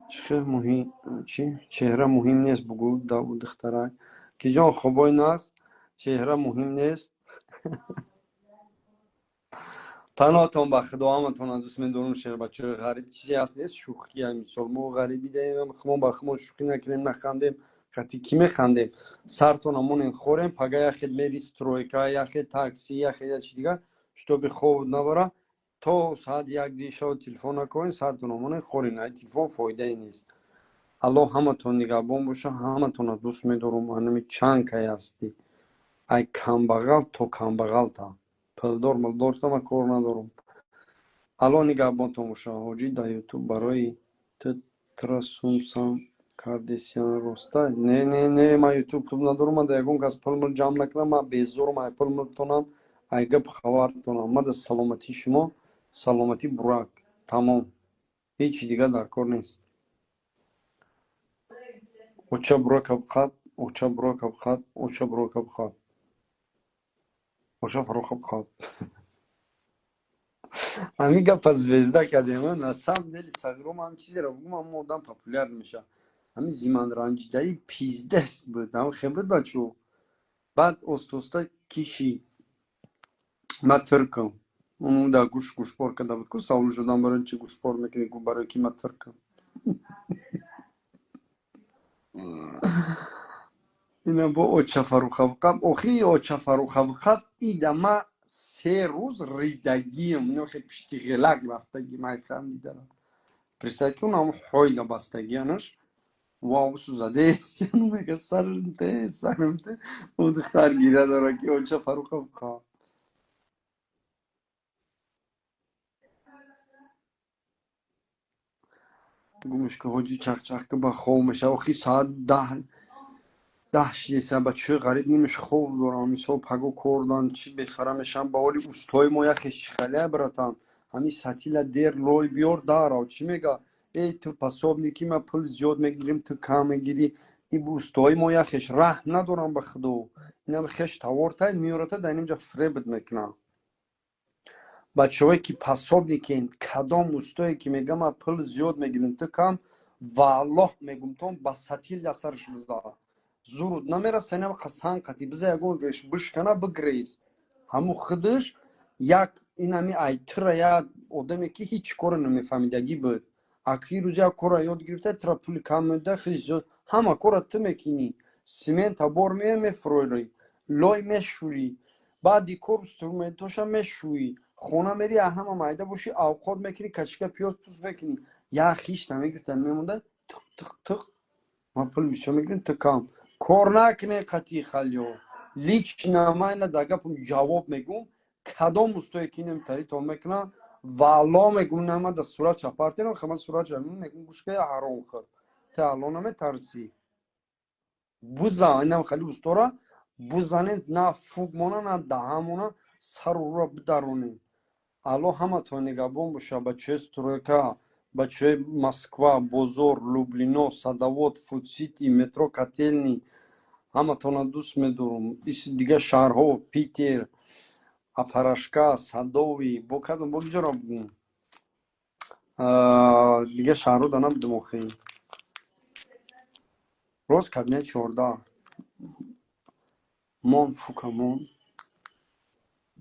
چه مهم چی چهره مهم نیست بگو دخترک که جان خوبای نست چهره مهم نیست پناهتان به خدا همتون دوست می‌دارم شهر بچه غریب چیزی هست نیست شوخی همین سلمو غریبی داریم خمون با خمون شوخی نکنیم نخندیم خطی کی میخندیم سرتون همون خوریم پگه یخید میری سترویکا یخید تاکسی یخید چی دیگه شتو به خوب نبره تو ساعت یک دی شو تلفن نکنین سرتون خورین. ای تلفن فایده ای نیست. الله همتون نگهبان باشه. همتون رو دوست می‌دارم. هنوز چند کی هستی. ای کم بغل تو کم بغل تا پلدار ملدار تا من کار ندارم. الله نگهبانتون باشه. حاجی در یوتیوب برای ترسونسان کاردیسیان راستا. نه من یوتیوب پول ندارم. من در یکم کس پول مل جمع نکردم. من بیزارم. ای پول ملتونم. ای گپ خبرتونم. من در سلامتی شما سلامتی براک تمام. هیچ دیگه در کار نیست. اوچا براک ابخات اوچا براک ابخات اوچا براک ابخات اوچا فروخ ابخات. همین گپ از زوزده کردیم. من سام دلی سگرم هم چیزی رو بگم اما آدم پاپولار میشه. همین زیمان رنجیدایی پیزدست بود. اما خبرت بچو. بعد استوستا کیشی ما ترکم. اون دا گوش پار کرده بود. کو سوال شدم برای چی گوش پار میکنی؟ کو برای کی ما ترکم. اینا با اوچا فروخ ابخات اوخی اوچا فروخ ابخات ایدما 3 روز ریدگیم. نه خیلی پشتی غلق رفتگی مایخم دیدم. Представь, că am hoida bastagianăș, wow, suzade, nu me că sarante, o dăhtar ghida doar că o ce farucă ca. گوش که حاجی چخ که با خواب میشه آخی ساعت 10 شیسه بچه غریب نیمش خوب دارم میسا پگو کردن چی بخرمشم با حالی اوستای ما یخش خیلی براتن همین سطیل دیر لوی بیار داره چی میگه ای تو پاساب نیکی ما پول زیاد میگیریم تو کم میگیری این اوستای ما یخش رحم ندارم به خدا اینم خش تاورتای میورته در اینجا فریبت میکنم بچه هایی که پاساب نیکین کدام اوستایی که میگم ما پول زیاد میگیریم تو کم والله میگم تو با سطیل یسرش بزاره زورود نمیرسه اینم قسان قطی بزه اگون روش بشکنه بگریز همو خودش یک این همی ایتره یا آدمی که هیچ کار نمیفهمیدگی بود اکی روزی کار یاد گرفته ترا پول کم میده خیلی زیاد همه کار تو میکنی سیمنت بار میفروری لای میشوری بعد دیکور استرومنتوش هم میشویی خونه میری همه مایده باشی اوقات میکنی کچکه پیاز پوست بکنی یا خیش نمیگرفتن میمونده تق ما پول بیشتر میگیریم تو کام کار نکنه قطعی خلیو لیچ نماینه داگه پول جواب میگم کدام استوی که نمیتایی تا میکنن والا میگم نمه در صورت چپارتی نم خمه صورت چپارتی میگم گوشکه حرام خور تا الان همه ترسی بوزا اینم خیلی استورا بوزانه نه فوگمونه نه دهمونه سر رو بدارونه الان همه تو نگابون باشه بچه استرویکا بچه مسکوا، بوزور، لوبلینو، ساداوت، فوتسیتی، مترو کاتلنی همه تون دوست میدارم ایس دیگه شهرها پیتر، اپراشکا، سادوی بکدم بگذارم بگم دیگه شهرها دانم دماغی روز کبنه 14 مون فوکمون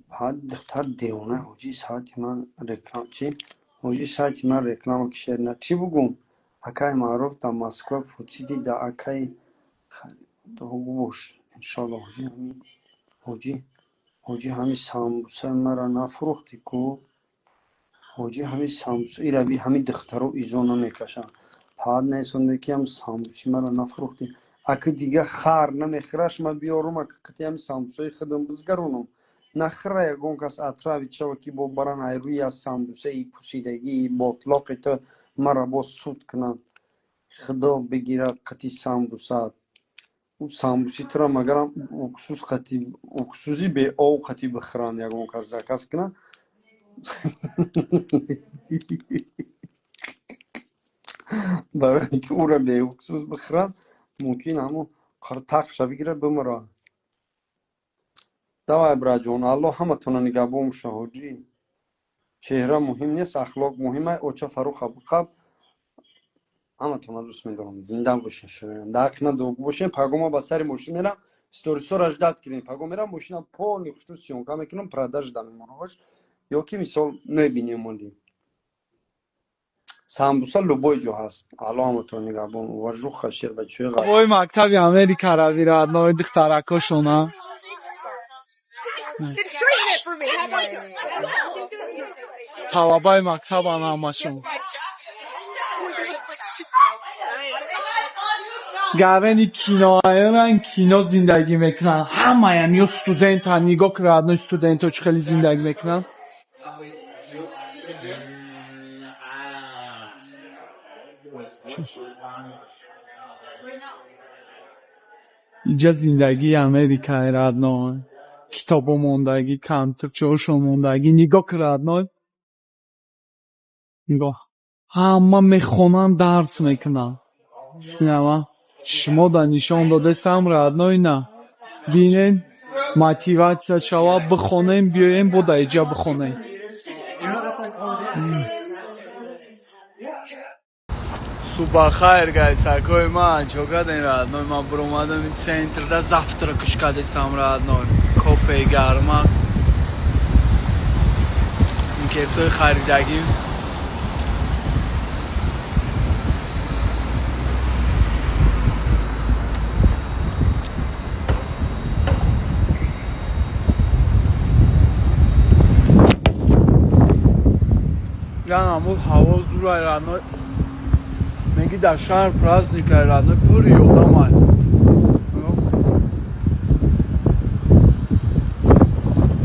بعد دختر دیونه حجی ساعتی من رکلام چی؟ حجی ساعتی من رکلام کشید نه چی بگم اکای معروف در مسکو فوتسیتی در اکای تو گوش انشالله حجی همین سامبوسه مرا نفروختی کو حجی همین سامبوسه ای روی همین دخترو ایزونا میکشن بعد نیستونده که هم سامبوسی مرا نفروختی اکه دیگه خار نمیخرش من بیارم اکه قطعی هم سامبوسه خودم بزگرونم نخره یکون کس اطرافی چه که با بران های روی از سامبوسه ای پوسیدگی باطلاقی تو مرا با سود کنن خدا بگیره قطعی سامبوسه او سامبوسی ترا مگرم اکسوزی به او قطعی بخران یکون کس زکس کنن برای اینکه او را به اکسوز بخرن ممکن همون قرطاق شا بگیره بمرا دوای برا جون الله همه تونه نگبون شهوجی چهره مهم نیست اخلاق مهمه اوچه فروخ ابخاب همه تونه دوست میدارم زنده باشین شوین دقیقا دوگ باشین پاگوما با سر ماشین میرم ستوریسو رجدت کنیم پاگو میرم ماشینم پول خوشتو سیونکا میکنم پراداج دم منوش یا که مثال نبینیم مولی سامبوسا لوبوی جو هست الان همه تونه نگبون و جو خشیر بچه غیر وای مکتب امریکا روی رد نوی دخترکاشونا талабаи мактабан ҳамашон. гарани киноаёнан, кино зиндагӣ мекунан. Ҳамаям ё студентан, нигоҳ кӣ родной студентҳо чӣ хеле зиндагӣ мекунан. инҷа зиндагии Америкаи родной. Китобо мондагӣ, компютерчаҳошон мондагӣ. Нигоҳ кӣ родной. нигоҳ. Ҳама мехонан, дарс мекунан. инама шумо да нишон додесам родной на. бинем, мотиватсия шава, бихонем, биёем, бода иҷа бихонем. Субахайр гайсакои ман, чокадем родной, ман биромадам ин центрда завтракаш кадесам родной. Кофеи гарма. Сникерсои харидагӣ. янамуд ҳаво зурай родной. меги дар шаҳр праздникай родной, пури одамай.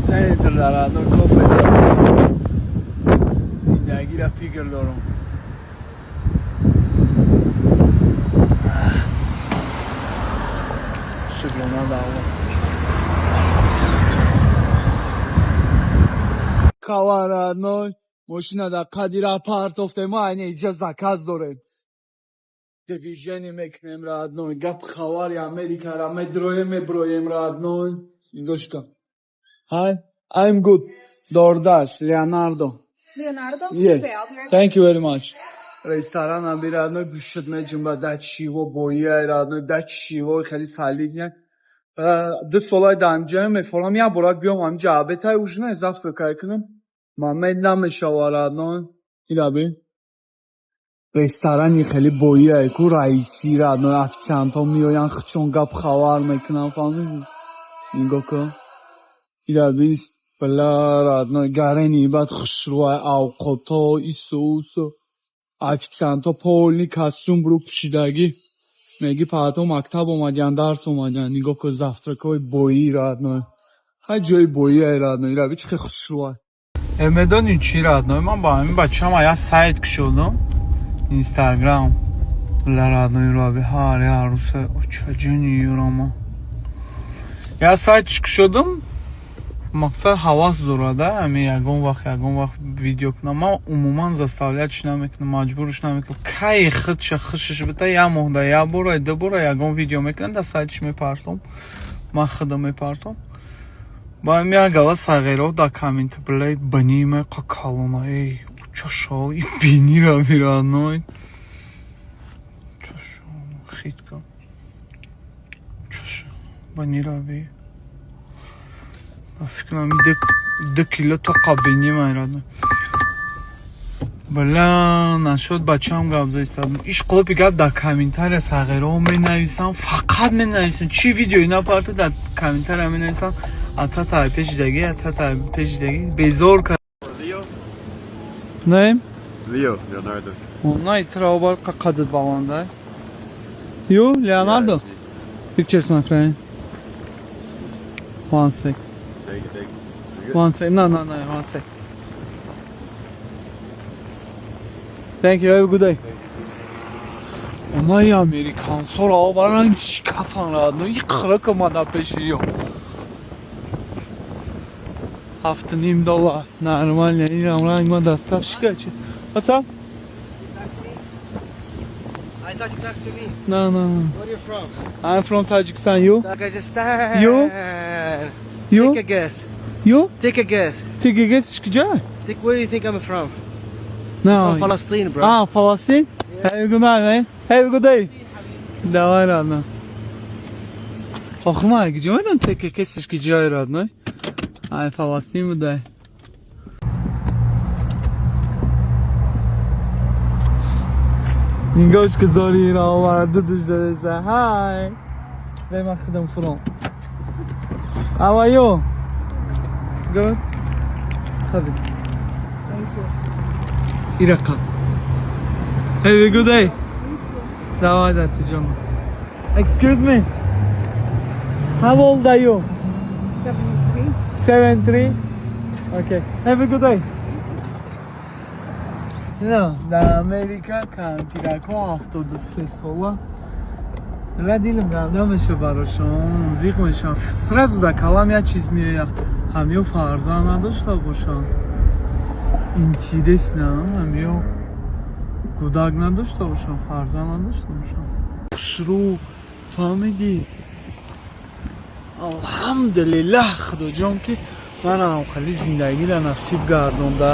центрда родной, кофе забезам. зиндагиро фикр дорам. шукрана даъво. кава родной. мошинада қадира партофтем, ма айне иҷа заказ дорем. Движение мекунем родной. Гап хабари Америкара медроем, меброем родной. Игошка. Hi, I'm good. DoorDash, Leonardo. Leonardo? Yeah. Okay, I'll be right Thank you very much. Ресторан аби родной гӯшт меҷунба, дач шиво боиай родной, дач шивои хеле салидняк. 2 солай данҷаем мефорам, як борак биём амҷа абетай ужина завтракай кунам. Мамед намешава родной. ина бин. ресторани хеле боиай ку раиси родной, официантҳо меоян хичон гап хабар мекунан, фаҳмидӣ? нигоҳ кун. ина бин била родной, гарани бад хушрӯай авқото, исоусо. официантҳо полни костюм бурӯ пӯшидагӣ. меги паҳато мактаб омадиан, дарс омадиан. нигоҳ кун завтракҳои боии родной. хай ҷои боиай родной. ина бин чӣ хеле хушрӯай. медонӣ чӣ родной, ман ба ҳамин бачаам як сайт кушодам. Instagram. била родной раби ҳари арӯса очаҷони юрама. як сайтш кушодам. мақсад ҳавас дорада, ҳамин ягон вақт видео кунам. ман умуман заставлятш намекунам, маҷбурш намекунам. кай худша хушш бита, як моҳда як бора, ду бора ягон видео мекунам, дар сайтш мепартом. ман худам мепартом. ба ҳамин як гала сағирот дар комментар билай баниме қакалона, эй чашо и бини раби родной. чашо хитка. чашо бани раби. فکر کنم 2 کیلو تا قبینی من родной. بلا نشد بچه‌ام گپ زدم. ایش قلبی گپ در کامنتار صغیرا می‌نویسم. فقط می‌نویسم چی ویدیویی نپارت در کامنتار می‌نویسم. اتا تا پیش دیگه بیزار کرد. Name? Leo, Leonardo. Onay travar qaqadı balanda. You, Leonardo? Yeah, it's me. Pictures, my friend. One sec. Take it. You good? One sec. No, one sec. Thank you. Have a good day. Onay Amerikan. Sonra avaran kafan radno. İyi kırık amada peşiyor. $7.5. Normal yani. Ramran ma dastav şikayetçi. What's up? I thought you talked to me. No. Where are you from? I'm from Tajikistan. You? Tajikistan. You? You? Take a guess. You? Take a guess. Take a guess. Çıkacak. Where do you think I'm from? No. From Palestine, bro. Palestine? Yeah. Have a good night, man. Have a good day. Давай, родной. Охма, где он там take a guess? Çıkacak, родной. Ay, Palestine buday. نگاش که زاری این آورده دوش داره سه های به من خودم فرام How are you? Good? Thank you. Iraqam. Have a good day. Давай, Датиҷон. Excuse me. How old are you? 73. Okay. Have a good day. در امریکا کانتیراکو 73 ساله. Радилим гавда меша барошон, зиқ мешам. Сразу да калам я чиз меояд. Ҳамиё фарзанд надошта бошанд. Интересно, ҳамиё кӯдак надошта бошанд, фарзанд надошта бошанд. Хушрӯ, фаҳмидӣ? Алҳамдулиллаҳ худоҷон ки манам хали зиндагиро насиб гардонда.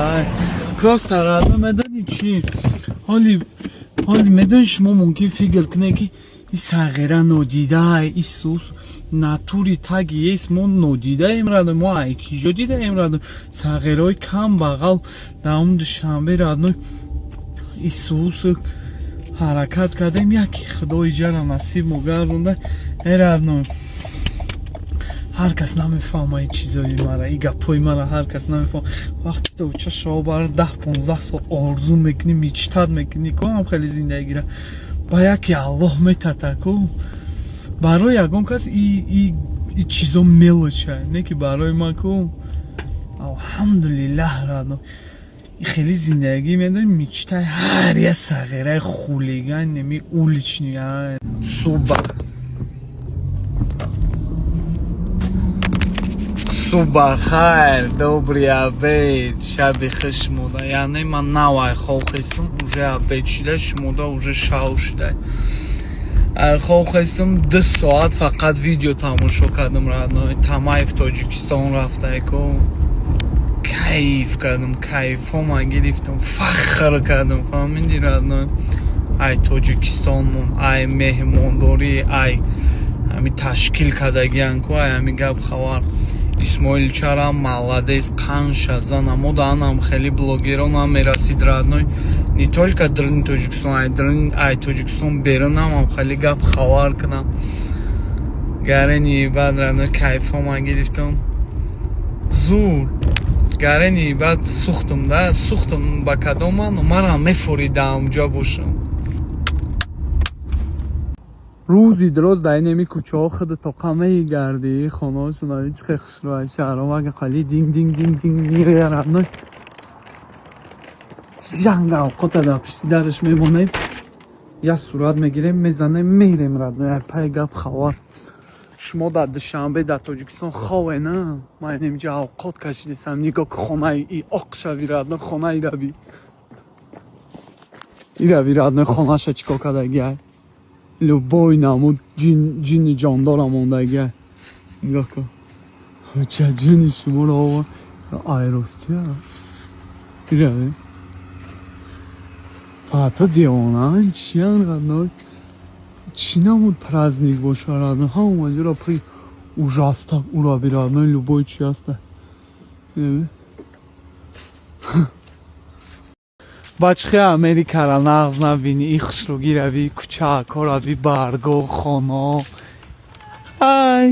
Просто радо медонӣ чӣ? ҳоли медонӣ шумо мумкин фикр кунед ки این صغیره نادیده های ایسوس ناتوری تاگی ایست ما نادیده امراده ما ایکیجا دیده امراده صغیره های کم بغل داون دوشنبه رادنو ایسوس حرکت کردیم یکی خدای جرا نصیب مگردونده ایرادنو هر کس نمیفهمه این چیزایی مرا این گپای مرا هر کس نمیفهمه وقتی تو چه شما برای 10-15 سال آرزو میکنی میچتد میکنی که هم خیلی زندگی را با یکی الله میتتکو برای یکم کس این چیزا میلچه نه که برای ما کو الحمدلله رادو این خیلی زندگی میدونی میچته هر یه صغیره خولیگن نمی اولیچنی صبح خیر добрый обед шаби хуш мода яъне ман навай хохистум уже обед шуда шумода уже шав шуда хохистум 2 соат фақат видео тамошо кардам радной тамаев тоҷикистон рафтаку кайф кардам кайфома гирифтам фахр кардам фаҳмидӣ радной ай тоҷикистонмон ай меҳмондорӣ ай ҳамин ташкил кардагианку ай ҳамин гап хабар исмоилчарам молодец қанша зана моданам хели блогерона мерасид радной не только дрни тоҷикистон ай тоҷикистон берунам хели гап хабар кунам гарени баъд радной кайфома гирифтам зур гарени баъд сухтум ба кадоман манам мефоридам ҷо бошам روزی دراز در نمی کوچه ها خود تا قمه گردی خانه ها سنانی چه خسروه شهرام اگه خالی دینگ دینگ دینگ دینگ میره یا رمنای جنگ اوقات در پشتی درش میمانیم یا صورت میگیریم میزنیم میریم رمنای پای گپ خوار شما در دوشنبه در تاجیکستان خواه نه من نمیجا اوقات کشیدیسم نگاه که خانه ای اقشوی رمنای خانه ای روی ای روی رمنای خانه شا چکا کدگی любой намуд ҷинни ҷондора мондагия нигоҳ кун ча ҷинни шуморо ова айростия ираве фата девонан чиян радной чӣ намуд праздник боша радной ҳамон ҷоро при ужаста ураби радной любой чи аста ираве бачхи америкара нағз набини и хушругӣ равӣ кӯчаҳако равӣ баргоҳ хоно ай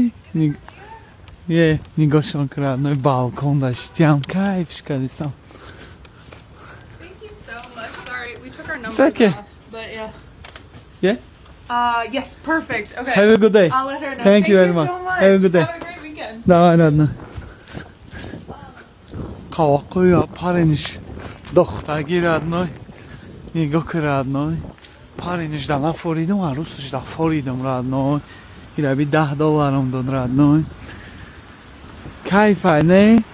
нигоҳшон курадной балкон даштиам кайфш кардисам Thank you so much. Sorry, we took our numbers okay. off, but yeah. Yeah? Yes, perfect. Okay. Have a good day. I'll let her know. Thank you very much. So much. Have a good day. Have a great weekend. Давай, ладно. Қавақоя париниш дохтаги радной нигоҳ ки радной париниш да нафоридам арӯсаш да форидам радной ираби $10 дод радной кайфай не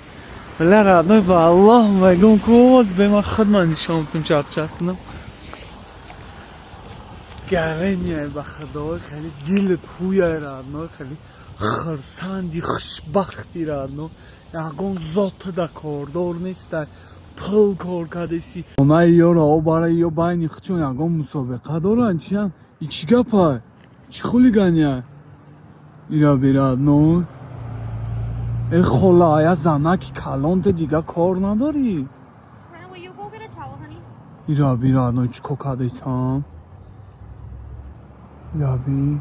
била радной ба аллоҳ мегум кӯз бема худман нишонтум чапчапнам гарения ба худой хеле дилат ҳуяй радной хеле хурсанди хушбахти радной ягон зота да кордор нестай пул кор кардеси онаи ёрао барои ё байни хучон ягон мусобиқа доранд чиям и чӣ гапай чӣ хулиганяй ира бирадной э хола я занаки калонте дига кор надорӣ ира бирадной чӣ кор кардесам яби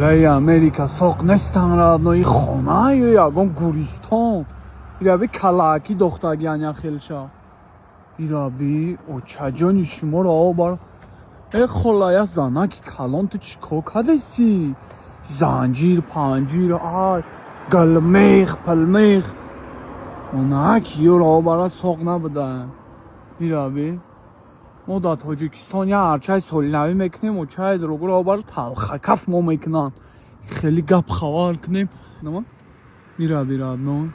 лаи америка соқ нестан радной хона ё ягон гӯристон irabi калааки дохтагияня хелша ایرابی او چجانی شما را آبار ای خلایه زنکی کلان تو چیکار کردیسی زنجیر پنجیر آی گلمیخ پلمیخ اونک یه را آباره ساق نبودن ایرابی ما در تاجیکستان یه هرچای سولنوی میکنیم و چای دروگو را آباره تلخکف ما میکنن خیلی گپ خوار کنیم نمان ایرابی را نمان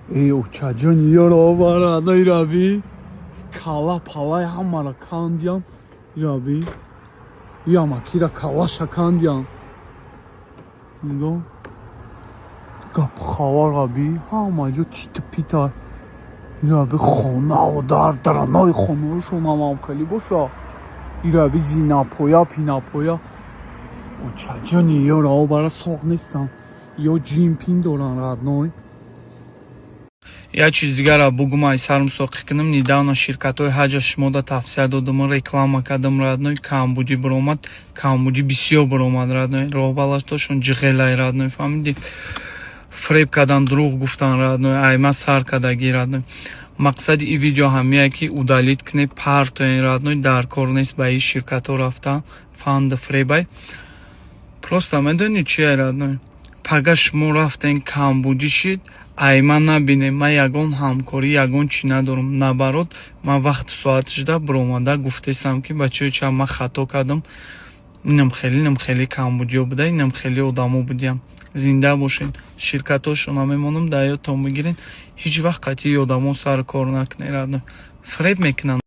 ای او چجان یه را آباره ایرابی کالا پالای همه را کندیم ایرابی یا مکی را کالا شکندیم نگاه گپ خوار آبی همه جو تیت پیتر ایرابی خونه و درنای خونه شما هم خیلی باشه ایرابی زینا پویا پینا پویا و چجانی یا را برای ساق نیستم یا جیم پین دارن ردنای Я чиз дигара бугум ай сармсоқӣ кунам недавно ширкатҳои ҳаҷа шумода тавсия додам реклама кардам радной камбудӣ биромад камбудӣ бисёр биромад радной роҳбалаштошон ҷиғелай радной фаҳмиди фреб кардан дурӯғ гуфтан радной айма сар кардагӣ радной мақсади и видео ҳамия ки удалит куне партоен радной дар кор нест ба и ширкатҳо рафтан фанда фребай просто медонӣ чия радной пага шумо рафтен камбудӣ шид ай ман набинем ман ягон ҳамкорӣ ягон чӣ надорам набарот ман вақти соати 18 биромада гуфтесам ки бачаҳо ча ман хато кардам инам хеле камбудиё буда инам хеле одамо будиям зинда бошед ширкатҳошо намемонам дар ёдтон бигирен ҳеҷ вақт қатъи одамо сар кор накунед фреб мекунанд